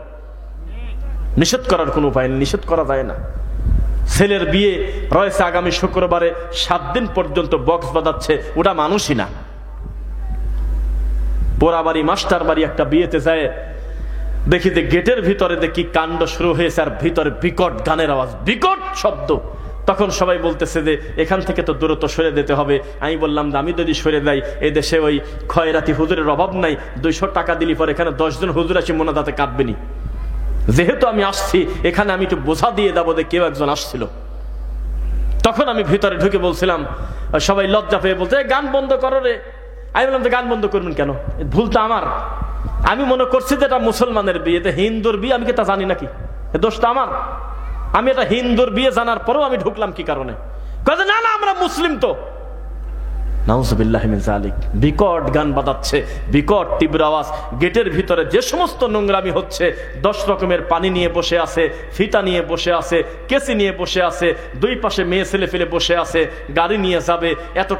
নিষেধ করার কোনো উপায় নেই, নিষেধ করা যায় না। ছেলের বিয়ে রয়েছে আগামী শুক্রবারে, 7 দিন পর্যন্ত বক্স বাজাচ্ছে, ওটা মানুষই না। পোড়া বাড়ি মাস্টার বাড়ি একটা বিয়েতে যায়, দেখি যে গেটের ভিতরে দেখি কাণ্ড শুরু হয়েছে, আর ভিতরে বিকট গানের আওয়াজ, বিকট শব্দ। তখন সবাই বলতেছে যে এখান থেকে তো দূরত্ব সরে যেতে হবে। আমি বললাম যে আমি যদি সরে যাই, এই দেশে ওই খয়রাতি হুজুরের অভাব নাই, 200 টাকা দিলি পরে এখানে 10 জন হুজুর আসি মোনাজাতে কাঁদবেনি। যেহেতু আমি আসছি এখানে, আমি একটু বোঝা দিয়ে যাবো যে কেউ একজন আসছিল। তখন আমি ভিতরে ঢুকে বলছিলাম, সবাই লজ্জা পেয়ে বলছে গান বন্ধ করো রে। আমি বললাম যে গান বন্ধ করবেন কেন? ভুলটা আমার। আমি মনে করছি যে এটা মুসলমানের বিয়ে, হিন্দুর বিয়ে, আমি কি তা জানি নাকি? দোষটা আমার। আমি এটা হিন্দুর বিয়ে জানার পরেও আমি ঢুকলাম কি কারণে? কাজে না না আমরা মুসলিম তো। নাউজুবিল্লাহি মিন যালিক। বিকট গান বাজাচ্ছে, বিকট তীব্র আওয়াজ। গেটের ভিতরে যে সমস্ত নোংরামি হচ্ছে, 10 রকমের পানি নিয়ে বসে আছে, ফিতা নিয়ে বসে আছে, কেসি নিয়ে বসে আছে, 2 পাশে মেয়ে ছেলে ফেলে বসে আছে, গাড়ি নিয়ে যাবে, এত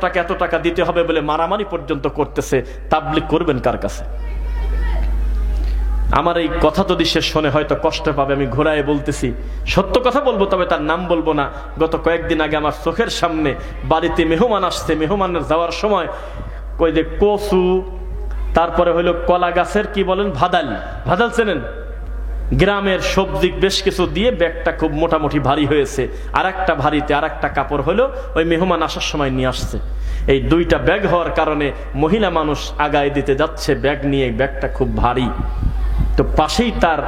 টাকা দিতে হবে বলে মারামারি পর্যন্ত করতেছে। তাবলীগ করবেন কার কাছে? আমার এই কথা যদি সে শোনে হয়তো কষ্ট পাবে, আমি ঘোরায় বলতেছি, সত্য কথা বলবো, তবে তার নাম বলবো না। গত কয়েকদিন আগে আমার চোখের সামনে বাড়িতে মেহমান আসছে, মেহমানের যাওয়ার সময় ওই যে কচু, তারপরে হইলো কলা গাছের কি বলেন, ভাদাল চেনেন? গ্রামের সবজি বেশ কিছু দিয়ে ব্যাগটা খুব মোটামুটি ভারী হয়েছে। আর একটা ভারীতে আর একটা কাপড় হলো, ওই মেহমান আসার সময় নিয়ে আসছে। এই 2টা ব্যাগ হওয়ার কারণে মহিলা মানুষ আগায় দিতে যাচ্ছে ব্যাগ নিয়ে, ব্যাগটা খুব ভারী। তো পাশেই তার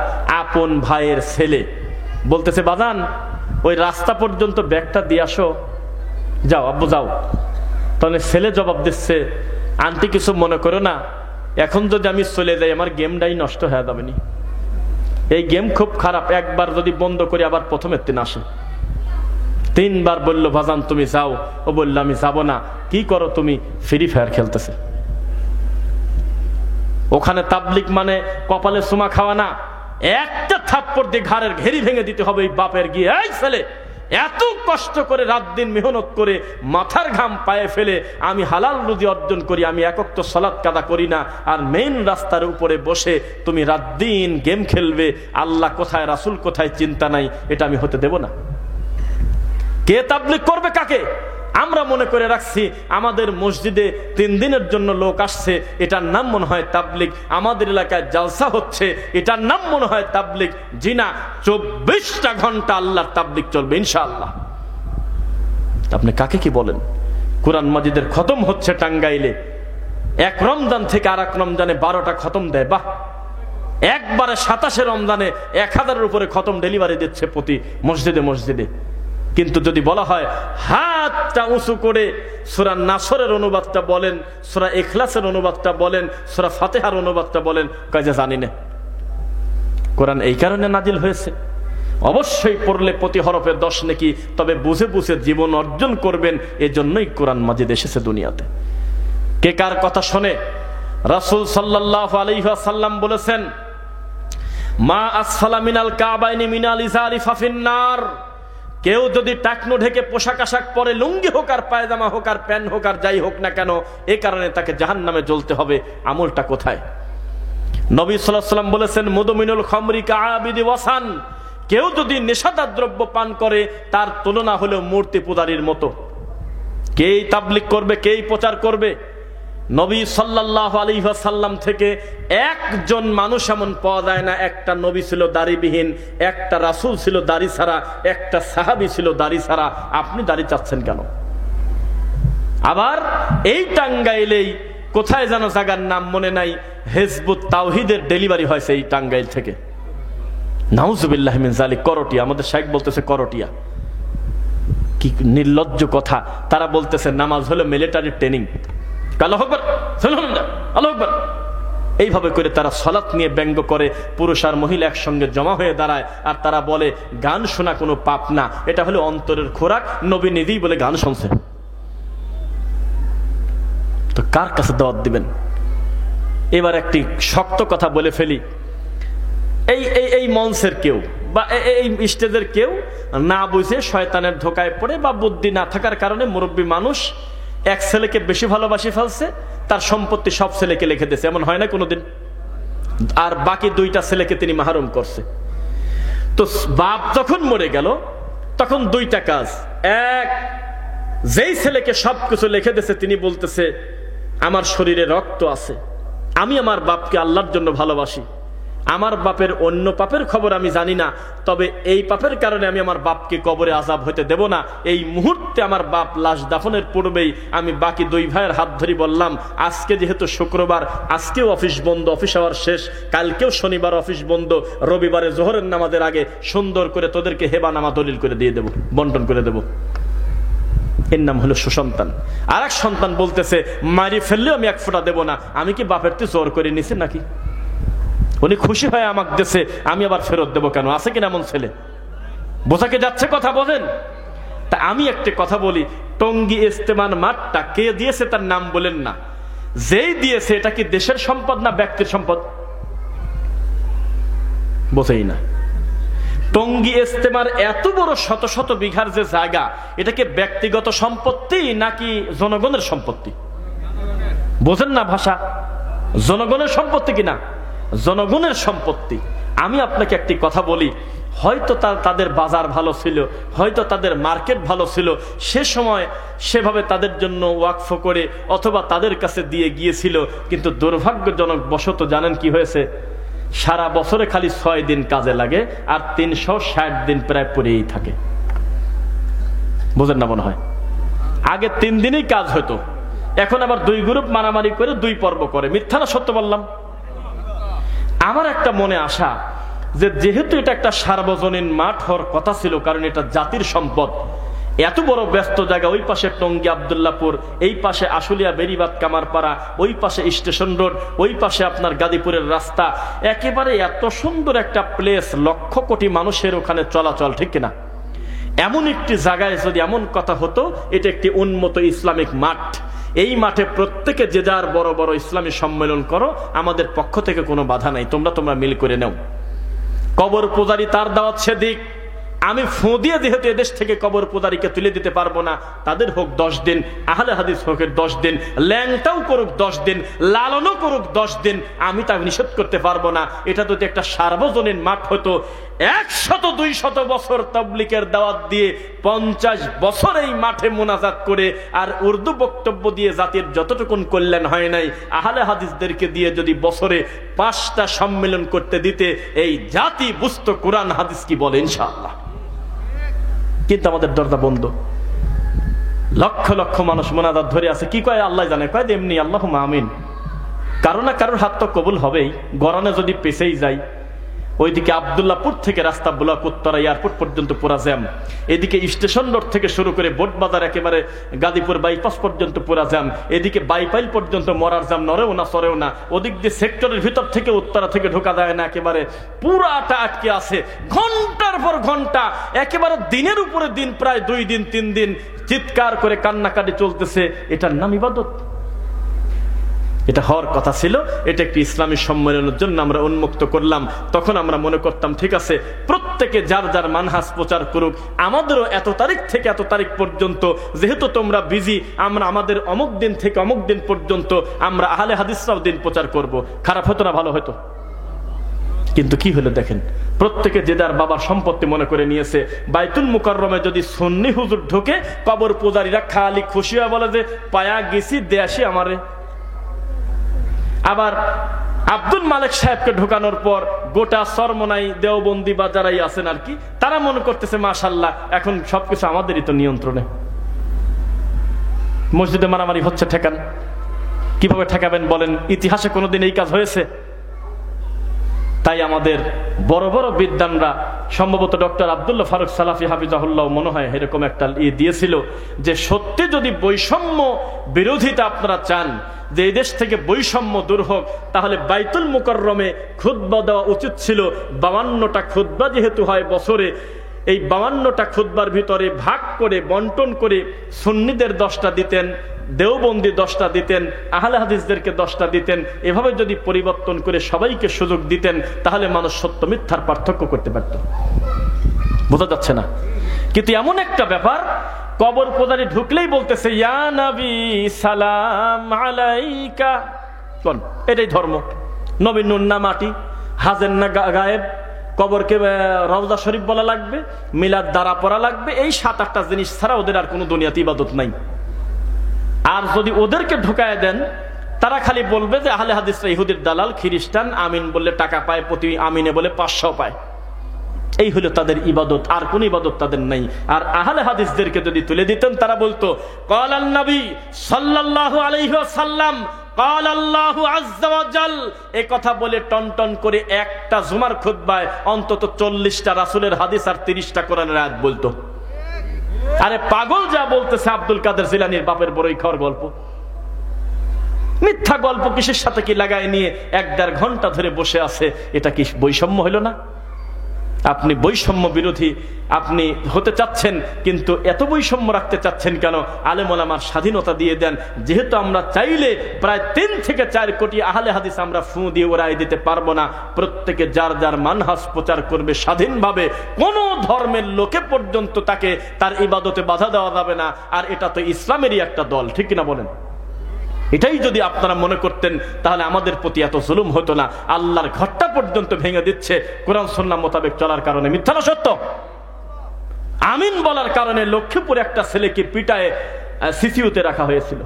আপন ভাইয়ের ছেলে বলতেছে, বাজান ওই রাস্তা পর্যন্ত ব্যাগটা দিয়ে আসো, যাও আব্বু যাও। তাহলে ছেলে জবাব দিচ্ছে, আন্টি কিছু মনে করো না, এখন যদি আমি চলে যাই আমার গেমটাই নষ্ট হয়ে যাবে নি। এই গেম খুব খারাপ, একবার যদি বন্ধ করি আবার প্রথমের দিন আসে। 3 বার বললো, বাজান তুমি যাও। ও বললো আমি যাবো না। কি করো তুমি? ফ্রি ফায়ার খেলতেছে। ওখানে তাবলীগ মানে কপালে চুমা খাওয়া না, একটা থাপ্পড় দিয়ে ঘাড়ের ঘেরি ভেঙে দিতে হবে এই বাপের। গিয়ে এই ছেলে, এত কষ্ট করে রাত দিন মেহনত করে মাথার ঘাম পায়ে ফেলে আমি হালাল রুজি অর্জন করি, আমি একক তো সালাত কাদা করি না, আর মেইন রাস্তার উপরে বসে তুমি রাত দিন গেম খেলবে, আল্লাহ কোথায় রাসূল কোথায় চিন্তা নাই, এটা আমি হতে দেব না। কে তাবলীগ করবে কাকে? আমরা মনে করে রাখছি আমাদের মসজিদে 3 দিনের জন্য লোক আসছে, এটার নাম মনে হয় তাবলীগ। আমাদের এলাকায় জালসা হচ্ছে, এটার নাম মনে হয় তাবলীগ। জি না, 24টা ঘন্টা আল্লাহর তাবলীগ চলবে ইনশাআল্লাহ। আপনি কাকে কি বলেন? কোরআন মাজিদের খতম হচ্ছে টাঙ্গাইলে, 1 রমজান থেকে আর 1 রমজানে 12টা খতম দেয়। বাহ, একবারে 27 রমজানে 1000-এর উপরে খতম ডেলিভারি দিচ্ছে প্রতি মসজিদে মসজিদে। কিন্তু যদি বলা হয় হাতটা উঁচু করে সূরা নাসরের অনুবাদটা বলেন, সূরা ইখলাসের অনুবাদটা বলেন, সূরা ফাতিহার অনুবাদটা বলেন, কাজে জানি না। কোরআন এই কারণে নাজিল হয়েছে, অবশ্যই পড়লে প্রতি হরফে 10 নেকি, তবে বুঝে বুঝে জীবন অর্জন করবেন, এজন্যই কোরআন মাজিদ এসেছে দুনিয়াতে। কে কার কথা শোনে? রাসূল সাল্লাল্লাহু আলাইহি ওয়াসাল্লাম বলেছেন, মা আসফালা মিনাল কাবাইনি মিনাল ইজারি ফাফিন্নার। কেউ যদি টাকনো ঢেকে পোশাক আশাক পরে, লুঙ্গি হোক আর পায়জামা হোক আর প্যান্ট হোক আর যাই হোক না কেন, এ কারণে তাকে জাহান্নামে জ্বলতে হবে। আমলটা কোথায়? নবী সাল্লাল্লাহু আলাইহি ওয়াসাল্লাম বলেছেন, মুদমিনুল খামরি কাআবিদি ওয়াসান। কেউ যদি নেশাদার দ্রব্য পান করে, তার তুলনা হলো মূর্তি পূজারীর মতো। কেই তাবলীগ করবে, কেই প্রচার করবে? নবী সাল্লাল্লাহু আলাইহি ওয়াসাল্লাম থেকে একজন মানুষ এমন পাওয়া যায় না, একটা নবী ছিল দাড়িবিহীন, একটা রাসূল ছিল দাড়ি ছাড়া, একটা সাহাবী ছিল দাড়ি ছাড়া। আপনি দাড়ি চাচ্ছেন কেন? আবার এই টাঙ্গাইলেই কোথায় যেন জায়গার নাম মনে নাই, হিজবুত তাওহীদের ডেলিভারি হয়েছে এই টাঙ্গাইল থেকে। নাউজুবিল্লাহি মিন যালিক। করটিয়া, আমাদের শাইখ বলতেছে করটিয়া। কি নির্লজ্জ কথা! তারা বলতেছে নামাজ হলো মিলিটারি ট্রেনিং। আল্লাহু আকবার, আল্লাহু আকবার, এইভাবে করে তারা সালাত নিয়ে ব্যঙ্গ করে। পুরুষ আর মহিলা একসঙ্গে জমা হয়ে দাঁড়ায়, আর তারা বলে গান শোনা কোনো পাপ না, এটা হলো অন্তরের খোরাক। নবী নিজেই বলে গান শুনছে, তো কার কাছে দাওয়াত দিবেন? এবার একটি শক্ত কথা বলে ফেলি। এই মঞ্চের কেউ বা এই স্টেজের কেউ না বুঝে শয়তানের ধোকায় পড়ে বা বুদ্ধি না থাকার কারণে মুরব্বী মানুষ এক ছেলেকে বেশি ভালোবাসি ফেলছে, তার সম্পত্তি সব ছেলেকে লিখে দিয়েছে, এমন হয় না কোনোদিন, আর বাকি 2টা ছেলেকে তিনি মাহরুম করছে। তো বাপ যখন মরে গেল তখন 2টা কাজ। এক, যেই ছেলেকে সবকিছু লিখে দিয়েছে তিনি বলতেছে আমার শরীরে রক্ত আছে, আমি আমার বাপকে আল্লাহর জন্য ভালোবাসি, আমার বাপের অন্য পাপের খবর আমি জানি না, তবে এই পাপের কারণে আমি আমার বাপকে কবরে আযাব হতে দেব না। এই মুহূর্তে আমার বাপ লাশ দাফনের পূর্বেই আমি বাকি 2 ভাইয়ের হাত ধরে বললাম, আজকে যেহেতু শুক্রবার, আজকেও অফিস বন্ধ, অফিস আওয়ার শেষ, কালকেও শনিবার অফিস বন্ধ, রবিবারে জোহরের নামাজের আগে সুন্দর করে তোদেরকে হেবানামা দলিল করে দিয়ে দেব, বন্টন করে দেব। এর নাম হলো সুসন্তান। আর এক সন্তান বলতেছে মারি ফেললেও আমি 1 ফোঁটা দেব না, আমি কি বাপের তুই জোর করে নিছি নাকি? উনি খুশি হয় আমাকে দেশে, আমি আবার ফেরত দেবো কেন? আছে কিনা এমন ছেলে? বোঝাকে যাচ্ছে কথা, বোঝেন? তা আমি একটা কথা বলি, টঙ্গী ইজতেমার মাঠটা কে দিয়েছে তার নাম বলেন না, যেই দিয়েছে এটা কি দেশের সম্পদ না ব্যক্তির সম্পদ? বোঝেই না। টঙ্গী ইজতেমার এত বড় শত শত বিঘার যে জায়গা, এটা কি ব্যক্তিগত সম্পত্তি নাকি জনগণের সম্পত্তি? বোঝেন না ভাষা? জনগণের সম্পত্তি কিনা? জনগণের সম্পত্তি। আমি আপনাকে একটি কথা বলি, হয়তো তাদের বাজার ভালো ছিল, হয়তো তাদের মার্কেট ভালো ছিল, সে সময় সেভাবে তাদের জন্য ওয়াকফ করে অথবা তাদের কাছে দিয়ে গিয়েছিল, কিন্তু দুর্ভাগ্যজনক বশত জানেন কি হয়েছে? সারা বছরে খালি 6 দিন কাজে লাগে আর 360 দিন প্রায় পড়েই থাকে। বোঝেন না মনে হয়? আগে 3 দিনই কাজ হতো, এখন আবার 2 গ্রুপ মারামারি করে 2 পর্ব করে। মিথ্যা না সত্য বললাম? আমার একটা মনে আশা যে যেহেতু এটা একটা সার্বজনীন মাঠ হওয়ার কথা ছিল, কারণ এটা জাতির সম্পদ, এত বড় ব্যস্ত জায়গা, ওই পাশে টঙ্গী আব্দুল্লাহপুর, এই পাশে আশুলিয়া বেরিবাদ কামারপাড়া, ওই পাশে স্টেশন রোড, ওই পাশে আপনার গাজীপুরের রাস্তা, একেবারে এত সুন্দর একটা প্লেস, লক্ষ কোটি মানুষের ওখানে চলাচল, ঠিক কিনা? এমন একটি জায়গায় যদি এমন কথা হতো, এটা একটি উন্নত ইসলামিক মাঠ, এই মাঠে প্রত্যেকে যে যার বড় বড় ইসলামী সম্মেলন করো, আমাদের পক্ষ থেকে কোনো বাধা নাই, তোমরা মিল করে নাও। কবর পূজারি তার দাওয়াত সেদিক, আমি ফু দিয়ে যেহেতু এদেশ থেকে কবর পূজারীকে তুলে দিতে পারবো না, তাদের হোক 10 দিন, আহলে হাদিস হোক 10 দিন, ল্যাংটাও করুক 10 দিন, লালনও করুক 10 দিন, আমি তা নিষেধ করতে পারবো না। এটা যদি একটা সার্বজনীন মাঠ হতো, 100-200 বছর তাবলীগের দাওয়াত দিয়ে 50 বছর এই মাঠে মুনাজাত করে আর উর্দু বক্তব্য দিয়ে জাতির যতটুকুন কল্যাণ হয় নাই, আহলে হাদিসদেরকে দিয়ে যদি বছরে 5টা সম্মেলন করতে দিতে, এই জাতি বুঝতো কোরআন হাদিস কি বলে ইনশাআল্লাহ। কিন্তু আমাদের দরজা বন্ধ, লক্ষ লক্ষ মানুষ মুনাজাত ধরে আছে, কি কয় আল্লাহ জানে, কয় এমনি আল্লাহুম্মা আমিন। কারো না কারোর হাত তো কবুল হবেই। গরানে যদি পেছেই যায়, ওইদিকে আব্দুল্লাহপুর থেকে রাস্তা ব্লক, উত্তরা এয়ারপোর্ট পর্যন্ত পুরা জ্যাম, এদিকে স্টেশন রোড থেকে শুরু করে বোট বাজার একেবারে গাজীপুর বাইপাস পর্যন্ত পুরা জ্যাম, এদিকে বাইপাইল পর্যন্ত মরার জ্যাম, নড়েও না সরেও না, ওদিক দিয়ে সেক্টরের ভিতর থেকে উত্তরা থেকে ঢোকা যায় না, একেবারে পুরাটা আটকে আছে, ঘন্টার পর ঘন্টা, একেবারে দিনের উপরে দিন, প্রায় 2 দিন 3 দিন চিৎকার করে কান্নাকাটি চলতেছে। এটার নাম ইবাদত? এটা হওয়ার কথা ছিল, এটা একটি ইসলামী সম্মেলনের জন্য আমরা উন্মুক্ত করলাম। তখন আমরা মনে করতাম ঠিক আছে, প্রত্যেকে যার যার মানহাজ প্রচার করুক, আমাদেরও এত তারিখ থেকে এত তারিখ পর্যন্ত, যেহেতু তোমরা বিজি, আমরা আমাদের অমুক দিন থেকে অমুক দিন পর্যন্ত আমরা আহলে হাদিসরাও দিন প্রচার করব। খারাপ হতো না? ভালো হতো। কিন্তু কি হলো দেখেন, প্রত্যেকে যে যার বাবার সম্পত্তি মনে করে নিয়েছে। বাইতুল মুকাররমে যদি সুন্নি হুজুর ঢোকে, কবর পূজারীরা খালি খুশি হয়ে বলে যে পায়া গেছি দেশি আমারে। আবার আব্দুল মালিক সাহেবকে ঢোকানোর পর গোটা সরমনাই দেওবন্দি বা যারাই আছেন আর কি, তারা মনে করতেছে মাশাআল্লাহ এখন সবকিছু আমাদেরই তো নিয়ন্ত্রণে। মসজিদে মারামারি হচ্ছে, ঠেকান। কিভাবে ঠেকাবেন বলেন? ইতিহাসে কোনোদিন এই কাজ হয়েছে? তাই আমাদের বড় বড় বিদ্বানরা, সম্ভবত ডক্টর আব্দুল্লাহ ফারুক সালাফি হাফিজাহুল্লাহ মনে হয় এরকম একটা দিয়েছিল, যে সত্যি যদি বৈষম্য বিরোধিতা আপনারা চান, যে এই দেশ থেকে বৈষম্য দূর হোক, তাহলে বাইতুল মুকাররমে খুতবা দেওয়া উচিত ছিল। 52টা খুতবা যেহেতু হয় বছরে, এই 52টা খুতবার ভিতরে ভাগ করে বন্টন করে সুন্নিদের 10টা দিতেন, দেওবন্দি 10টা দিতেন, আহলে হাদিসদেরকে 10টা দিতেন। এভাবে যদি পরিবর্তন করে সবাইকে সুযোগ দিতেন তাহলে মানুষ সত্য মিথ্যার পার্থক্য করতে পারত। বোঝা যাচ্ছে না? কিন্তু এমন একটা ব্যাপার, কবর পূজারি ঢুকলেই বলতেছে ইয়া নবী সালাম আলাইকা। কোন এটাই ধর্ম? নবীর নুন না মাটি, হাজের না গায়েব, কবরকে রওজা শরীফ বলা লাগবে, মিলাদ দ্বারা পড়া লাগবে, এই 7-8টা জিনিস ছাড়া ওদের আর কোনো দুনিয়াতে ইবাদত নাই। আর যদি ওদেরকে ঢুকায় দেন, তারা খালি বলবে যে আহলে হাদিসরা ইহুদির দালাল, খ্রিস্টান, আমিন বললে টাকা পায়, প্রতি আমিনে বলে 500 পায়। এই হলো তাদের ইবাদত, আর কোন ইবাদত তাদের নাই। আর আহলে হাদিসদেরকে যদি তুলে দিতেন, তারা বলতো ক্বালান নবী সাল্লাল্লাহু আলাইহি ওয়াসাল্লাম ক্বাল আল্লাহু আযজা ওয়া জাল। এই কথা বলে টনটন করে একটা জুমার খুতবায় অন্তত 40টা রাসূলের হাদিস আর 30টা কোরআনের আয়াত বলতো। আরে পাগল যা বলতেছে আব্দুল কাদের জিলানীর বাপের বড়ই খাওয়ার গল্প, মিথ্যা গল্প কিসের সাথে কি লাগায় নিয়ে 1-1.5 ঘন্টা ধরে বসে আছে। এটা কি বৈষম্য হইল না? আপনি বৈষম্য বিরোধী আপনি হতে চাচ্ছেন, কিন্তু এত বৈষম্য রাখতে চাচ্ছেন কেন? আলেম ওলামার স্বাধীনতা দিয়ে দেন। যেহেতু আমরা চাইলে প্রায় 3 থেকে 4 কোটি আহলে হাদিস আমরা ফু দিয়ে ওরাই দিতে পারবো না। প্রত্যেকে যার যার মানহাজ প্রচার করবে স্বাধীনভাবে, কোন ধর্মের লোকে পর্যন্ত তাকে তার ইবাদতে বাধা দেওয়া যাবে না। আর এটা তো ইসলামেরই একটা দল, ঠিক কিনা বলেন? এটাই যদি আপনারা মনে করতেন তাহলে আমাদের প্রতি এত জুলুম হতো না। আল্লাহর ঘরটা পর্যন্ত ভেঙে দিচ্ছে কোরআন সুন্নাহ মোতাবেক চলার কারণে। মিথ্যা না সত্য? আমিন বলার কারণে লক্ষ্মীপুরে একটা ছেলেকে পিটায় সিসিউতে রাখা হয়েছিল।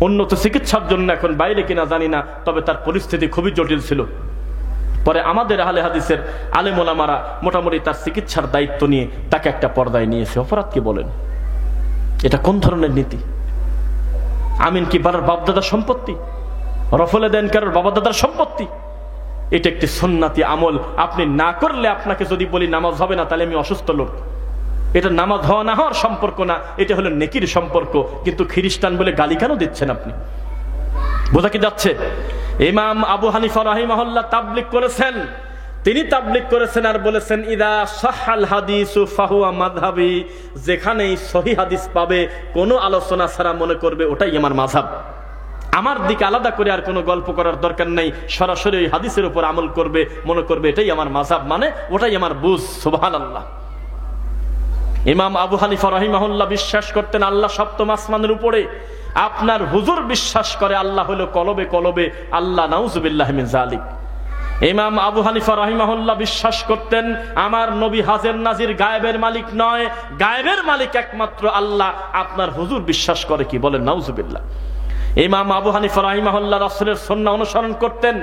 উন্নত চিকিৎসার জন্য এখন বাইরে কিনা জানি না, তবে তার পরিস্থিতি খুবই জটিল ছিল। পরে আমাদের আহলে হাদিসের আলেম ওলামারা মোটামুটি তার চিকিৎসার দায়িত্ব নিয়ে তাকে একটা পর্দায় নিয়েছে। অপরাধ কি বলেন? এটা কোন ধরনের নীতি? আমিন কি বাবার বাপদাদার সম্পত্তি? রফলে দেন কারোর বাবা দাদার সম্পত্তি? এটা একটি সুন্নাতি আমল। আপনি না করলে, আপনাকে যদি বলি নামাজ হবে না, তাহলে আমি অসুস্থ লোক। এটা নামাজ হওয়া না হওয়ার সম্পর্ক না, এটা হলো নেকির সম্পর্ক। কিন্তু খ্রিস্টান বলে গালি কেন দিচ্ছেন আপনি? বোঝা কি যাচ্ছে? ইমাম আবু হানিফা রাহিমাহুল্লাহ তাবলীগ করেছেন। তিনি তাবলীগ করেছেন আর বলেছেন ইদা সাহাল হাদিসু ফাহুয়া মাযহাবি। যেখানেই সহিহ হাদিস পাবে, কোনো আলোচনা ছাড়া মনে করবে ওটাই আমার মাযহাব। আমার দিকে আলাদা করে আর কোনো গল্প করার দরকার নেই। সরাসরি ওই হাদিসের উপর আমল করবে, মনে করবে এটাই আমার মাযহাব, মানে ওটাই আমার বুঝ। সুবহানাল্লাহ। ইমাম আবু হানিফা রাহিমাহুল্লাহ বিশ্বাস করতেন আল্লাহ সপ্তম আসমানের উপরে। আপনার হুজুর বিশ্বাস করে আল্লাহ হলো কলবে কলবে আল্লাহ, নাউজুবিল্লাহি মিন যালিক। ইমাম আবু হানিফা রাহিমাহুল্লাহ বিশ্বাস করতেন আমার নবী হাজির নাজির গায়েবের মালিক নয়, গায়েবের মালিক একমাত্র আল্লাহ। আপনার হুজুর বিশ্বাস করে কি? বলেন নাউজুবিল্লাহ। ইমাম আবু হানিফা রাহিমাহুল্লাহ রাসূলের সুন্নাহ অনুসরণ করতেন,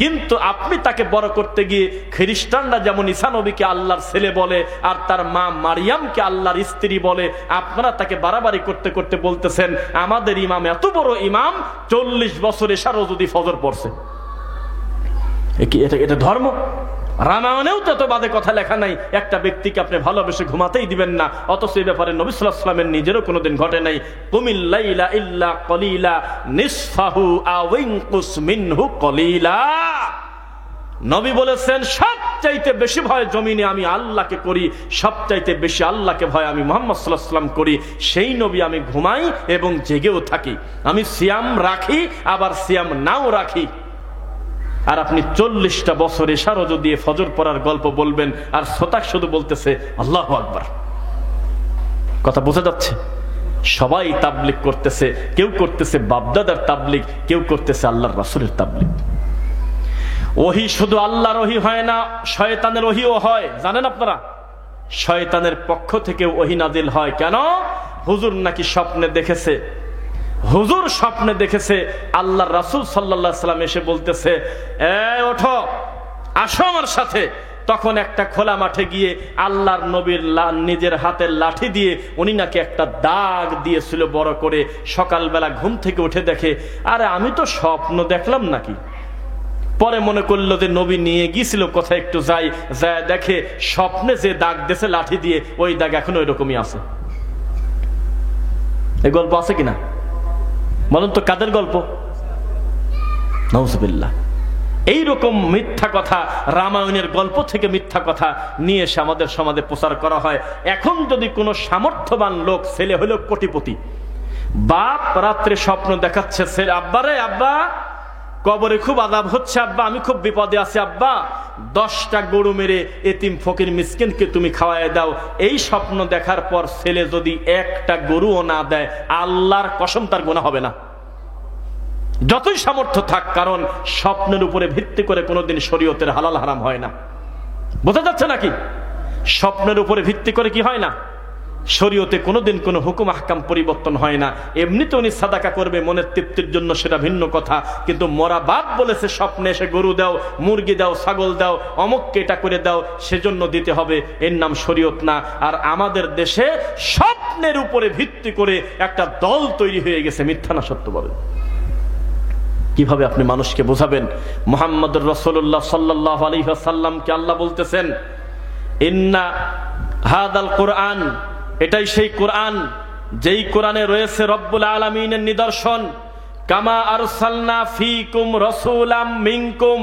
কিন্তু আপনি তাকে বড় করতে গিয়ে খ্রিস্টানরা যেমন ঈসা নবীকে আল্লাহর ছেলে বলে আর তার মা মারিয়ামকে আল্লাহর স্ত্রী বলে, আপনারা তাকে বাড়াবাড়ি করতে করতে বলতেছেন আমাদের ইমাম এত বড় ইমাম, 40 বছর এশারও যদি ফজর পড়ছে। এটা ধর্ম? রামায়ণেও তো এত বাজে কথা লেখা নাই। একটা ব্যক্তিকে আপনি ভালোবেসে ঘুমাতেই দিবেন না, অথচ এই ব্যাপারে নবী সাল্লাল্লাহু আলাইহি ওয়াসাল্লামের নিজেরও কোনোদিন ঘটে নাই। কুমিল লাইলা ইল্লা কলিলা নিসফাহু আও ইনকুস মিনহু কলিলা। নবী বলেছেন সবচাইতে বেশি ভয় জমিনে আমি আল্লাহকে করি, সবচাইতে বেশি আল্লাহকে ভয় আমি মুহাম্মদ সাল্লাল্লাহু আলাইহি ওয়াসাল্লাম করি। সেই নবী আমি ঘুমাই এবং জেগেও থাকি, আমি সিয়াম রাখি আবার সিয়াম নাও রাখি। আর আপনি 40টা বছর এশারও যদি ফজর পড়ার গল্প বলবেন, আর শতাক শুধু বলতেছে আল্লাহু আকবার। কথা বোঝা যাচ্ছে? সবাই তাবলীগ করতেছে, কেউ করতেছে বাপদাদার তাবলীগ, কেউ করতেছে আল্লাহর রাসূলের তাবলীগ। ওহী শুধু আল্লাহর ওহী হয় না, শয়তানের ওহীও হয়। জানেন আপনারা? শয়তানের পক্ষ থেকে ওহী নাজিল হয়। কেন? হুজুর নাকি স্বপ্নে দেখেছে, হুজুর স্বপ্নে দেখেছে আল্লাহর রাসূল সাল্লাল্লাহু আলাইহি ওয়াসাল্লাম এসে বলতেছে এই ওঠো, আসো আমার সাথে। তখন একটা খোলা মাঠে গিয়ে আল্লাহর নবীর নিজের হাতের লাঠি দিয়ে উনি নাকি একটা দাগ দিয়েছিল বড় করে। সকালবেলা ঘুম থেকে উঠে দেখে আরে আমি তো স্বপ্ন দেখলাম নাকি। পরে মনে করলো যে নবী নিয়ে গিয়েছিল কোথায়, একটু যাই, যায় দেখে স্বপ্নে যে দাগ দিয়েছে লাঠি দিয়ে, ওই দাগ এখনো ওই রকমই আছে। এই গল্প আছে কিনা বলুন তো? কাদের গল্প? নাউজুবিল্লাহ। এইরকম মিথ্যা কথা, রামায়ণের গল্প থেকে মিথ্যা কথা নিয়ে এসে আমাদের সমাজে প্রচার করা হয়। এখন যদি কোনো সামর্থ্যবান লোক, ছেলে হলো কোটিপতি, বাপ রাত্রে স্বপ্ন দেখাচ্ছে ছেলে, আব্বা রে আব্বা, কবরে খুব আযাব হচ্ছে আব্বা, আমি খুব বিপদে আছি আব্বা, 10টা গরু মেরে এতিম ফকির মিসকিনকে তুমি খাওয়ায় দাও। এই স্বপ্ন দেখার পর ছেলে যদি একটা গরুও না দেয়, আল্লাহর কসম তার গুনাহ হবে না, যতই সামর্থ্য থাক, কারণ স্বপ্নের উপরে ভিত্তি করে কোনোদিন শরীয়তের হালাল হারাম হয় না। বোঝা যাচ্ছে নাকি? স্বপ্নের উপরে ভিত্তি করে কি হয় না? শরীয়তে কোনোদিন কোনো হুকুম আহকাম পরিবর্তন হয় না। এমনিতে উনি সাদাকা করবে মনের তৃপ্তির জন্য, সেটা ভিন্ন কথা, কিন্তু মরা বাপ বলেছে স্বপ্নে এসে গরু দাও, মুরগি দাও, ছাগল দাও, অমুককে এটা করে দাও, সেজন্য দিতে হবে, এর নাম শরীয়ত না। আর আমাদের দেশে স্বপ্নের উপরে ভিত্তি করে একটা দল তৈরি হয়ে গেছে। মিথ্যা না সত্য বলেন? কিভাবে আপনি মানুষকে বোঝাবেন? মুহাম্মদুর রাসূলুল্লাহ সাল্লাল্লাহু আলাইহি ওয়াসাল্লামকে আল্লাহ বলতেছেন, ইন্না হাদাল কুরআন, এটাই সেই কোরআন যেই কোরআনে রয়েছে রব্বুল আলামিনের নিদর্শন। কামা আরসালনা ফীকুম রাসূলাম মিনকুম,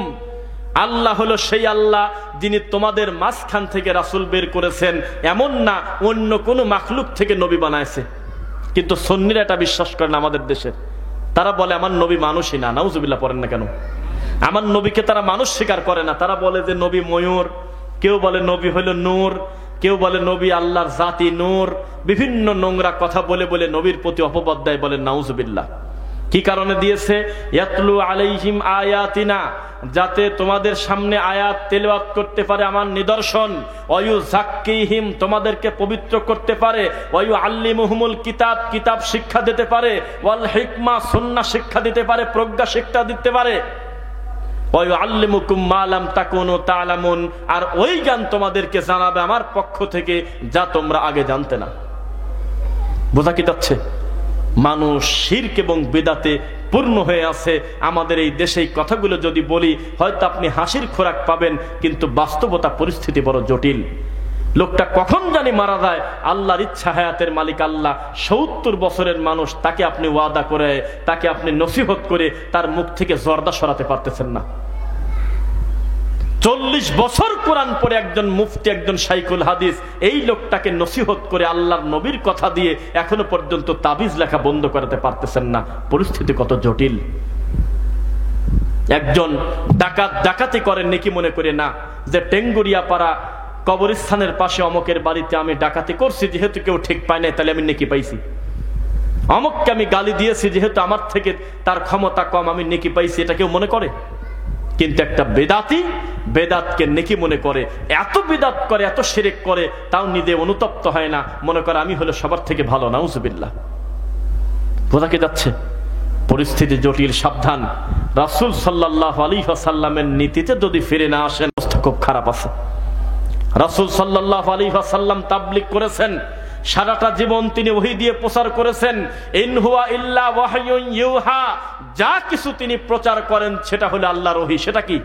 আল্লাহ হলো সেই আল্লাহ যিনি তোমাদের মাঝখান থেকে রাসূল বের করেছেন। এমন না অন্য কোন মাখলুক থেকে নবী বানাইছে। কিন্তু সুন্নিরা এটা বিশ্বাস করে না আমাদের দেশে। তারা বলে আমার নবী মানুষই না। নাউজুবিল্লাহ পড়েন না কেন? আমার নবীকে তারা মানুষ স্বীকার করে না। তারা বলে যে নবী ময়ূর, কেউ বলে নবী হলো নূর, কেউ বলে নবী আল্লাহর জাতি নূর। বিভিন্ন নোংরা কথা বলে বলে নবীর প্রতি অপবাদ দেয়, বলে নাউজুবিল্লাহ। কি কারণে দিয়েছে? ইয়াতলু আলাইহিম আয়াতিনা, যাতে তোমাদের সামনে আয়াত তেলাওয়াত করতে পারে আমার নিদর্শন, ওয়ায়ুযাক্কিহিম, তোমাদেরকে পবিত্র করতে পারে, ওয়ায়ুআল্লিমুহুমুল কিতাব, কিতাব শিক্ষা দিতে পারে, ওয়াল হিকমা, সুন্নাহ শিক্ষা দিতে পারে, প্রজ্ঞা শিক্ষা দিতে পারে, ওয়ায়ুআল্লিমুকুম মা লাম তাকুনু তা'লামুন, আর ওই জ্ঞান তোমাদেরকে জানাবে আমার পক্ষ থেকে যা তোমরা আগে জানতে না। বোঝা কি যাচ্ছে? মানুষ শিরক এবং বিদআতে পূর্ণ হয়ে আছে আমাদের এই দেশে। এই কথাগুলো যদি বলি হয়তো আপনি হাসির খোরাক পাবেন, কিন্তু বাস্তবতা পরিস্থিতি বড় জটিল। লোকটা কখন জানি মারা যায়, আল্লাহর ইচ্ছা, হায়াতের মালিক আল্লাহ। 70 বছরের মানুষ, তাকে আপনি ওয়াদা করে, তাকে আপনি নসিহত করে তার মুখ থেকে জর্দা সরাতে পারতেছেন না। 40 বছর কোরআন পড়ে একজন মুফতি, একজন শাইখুল হাদিস, এই লোকটাকে নসিহত করে আল্লাহর নবীর কথা দিয়ে এখনো পর্যন্ত তাবিজ লেখা বন্ধ করাতে পারতেছেন না। পরিস্থিতি কত জটিল। একজন ডাকাত ডাকাতি করেন নেকি মনে করে না, যে টেঙ্গুরিয়া পাড়া কবরস্থানের পাশে অমকের বাড়িতে আমি ডাকাতি করছি, যেহেতু কেউ ঠিক পায় নাই, তাহলে আমি নেকি পাইছি। অমককে আমি গালি দিয়েছি, যেহেতু আমার থেকে তার ক্ষমতা কম, আমি নেকি পাইছি, এটা কেউ মনে করে? কিন্তু একটা বেদাতি বেদাতকে নেকি মনে করে, এত বেদাত করে, এত শিরক করে, তাও নিজে অনুতপ্ত হয় না, মনে করে আমি হলো সবার থেকে ভালো। নাউজুবিল্লাহ। বোঝা কি যাচ্ছে? পরিস্থিতি জটিল, সাবধান। রাসূল সাল্লাল্লাহু আলাইহি ওয়াসাল্লামের নীতিতে যদি ফিরে না আসেন, অবস্থা খুব খারাপ আছে। রাসূল সাল্লাল্লাহু আলাইহি ওয়াসাল্লাম তাবলীগ করেছেন, সারাটা জীবন তিনি ওহী দিয়ে প্রচার করেছেন। ইন হুয়া ইল্লা ওয়াহয়ুন ইউহা, যা কিছু তিনি প্রচার করেন সেটা হলো আল্লাহর ওহী। সেটা কি?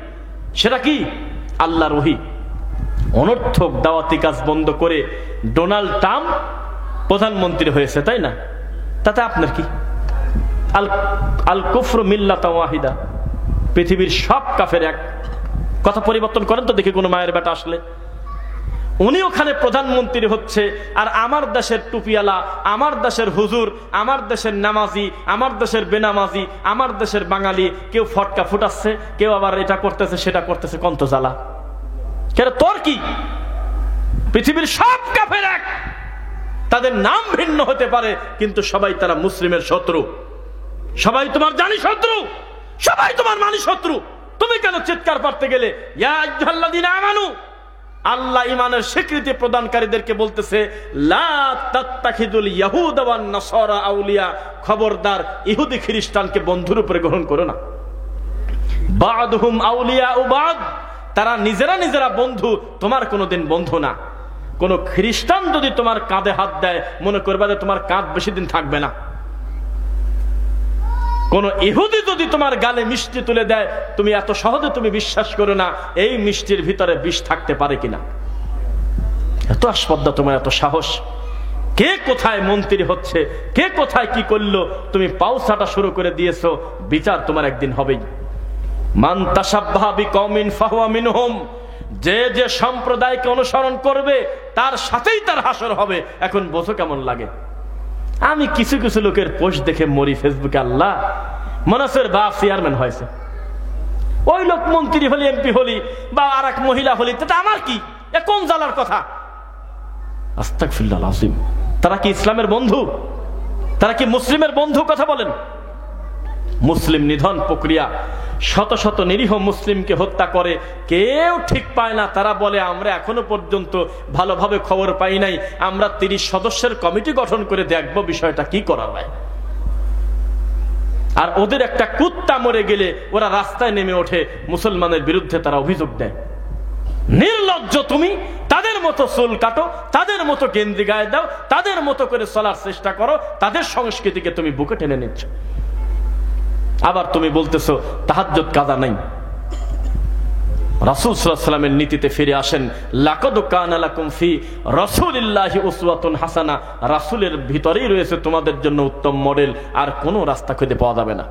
সেটা কি? আল্লাহর ওহী। অনর্থক দাওয়াতি কাজ বন্ধ করে ডোনাল্ড ট্রাম্প প্রধানমন্ত্রী হয়েছে, তাই না? তাতে আপনার কি? আল কুফরু মিল্লাতান ওয়াহিদা, পৃথিবীর সব কাফের এক। কথা পরিবর্তন করেন তো দেখি কোন মায়ের বেটা আসলে। উনি ওখানে প্রধানমন্ত্রী হচ্ছে, আর আমার দেশের টুপিওয়ালা, আমার দেশের হুজুর, আমার দেশের নামাজি, আমার দেশের বেনামাজি, আমার দেশের বাঙালি, কেউ ফটকা ফুটাচ্ছে, কেউ আবার এটা করতেছে সেটা করতেছে। কন্ত জ্বালা! কেন তোর কি? পৃথিবীর সব কাফের এক, তাদের নাম ভিন্ন হতে পারে, কিন্তু সবাই তারা মুসলিমের শত্রু। সবাই তোমার জানি শত্রু, সবাই তোমার মানি শত্রু। তুমি কেন চিৎকার করতে গেলে? ইয়া আইয়ুহাল্লাযীনা আমানু, আল্লাহ ইমানের স্বীকৃতি প্রদানকারীদেরকে বলতেছে, লা তাত্তাখিযুল ইয়াহুদা ওয়ান নাসারা আউলিয়া, খবরদার ইহুদি খ্রিস্টানকে বন্ধুর উপরে গ্রহণ করো না। বা'দুহুম আউলিয়াউ বা'দ, তারা নিজেরা নিজেরা বন্ধু, তোমার কোনোদিন বন্ধু না। কোন খ্রিস্টান যদি তোমার কাঁধে হাত দেয়, মনে করবে যে তোমার কাঁধ বেশি দিন থাকবে না। কোন ইহুদি যদি তোমার গালে মিষ্টি তুলে দেয়, তুমি এত সহজে তুমি বিশ্বাস করো না এই মিষ্টির ভিতরে বিষ থাকতে পারে কিনা। এত আসপদ্দা, তোমার এত সাহস! কে কোথায় মন্ত্রী হচ্ছে, কে কোথায় কি করলো, তুমি পাউসাটা শুরু করে দিয়েছো। বিচার তোমার একদিন হবেই। মান তাশাব্বাহা বিকওমিন ফাহুয়া মিনহুম, যে যে সম্প্রদায়কে অনুসরণ করবে তার সাথেই তার হাসর হবে। এখন বোঝো কেমন লাগে? আমি কিছু কিছু লোকের পোস্ট দেখে মরি ফেসবুকে, আল্লাহ মনসের বাপ চেয়ারম্যান হয়েছে, ওই লোক মন্ত্রী হলি, এমপি হলি, বা আর এক মহিলা হলি, এটা আমার কি? এ কোন জালার কথা? আস্তাগফিরুল্লাহ আযীম। তারা কি ইসলামের বন্ধু? তারা কি মুসলিমের বন্ধু? কথা বলেন। মুসলিম নিধন প্রক্রিয়া, শত শত নিরীহ মুসলিমকে হত্যা করে, কেউ ঠিক পায় না। তারা বলে আমরা এখনো পর্যন্ত ভালোভাবে খবর পাই নাই, আমরা 30 সদস্যের কমিটি গঠন করে দেখবো বিষয়টা কি করা যায়। আর ওদের একটা কুত্তা মরে গেলে ওরা রাস্তায় নেমে ওঠে, মুসলমানের বিরুদ্ধে তারা অভিযোগ দেয়। নির্লজ্জ তুমি! তাদের মতো চুল কাটো, তাদের মতো গেঞ্জি গায়ে দাও, তাদের মতো করে চলার চেষ্টা করো, তাদের সংস্কৃতিকে তুমি বুকে টেনে নিচ্ছ। আবার তুমি বলতেছো তাহাজ্জুদ কাজা নাই। রাসূল সাল্লাল্লাহু আলাইহি ওয়াসাল্লামের নীতিতে ফিরে আসেন। লাকাদ কানা লাকুম ফি রাসূলিল্লাহি উসওয়াতুন হাসানা। রাসূলের ভিতরেই রয়েছে তোমাদের জন্য উত্তম মডেল, আর কোনো রাস্তা খুঁজে পাওয়া যাবে না।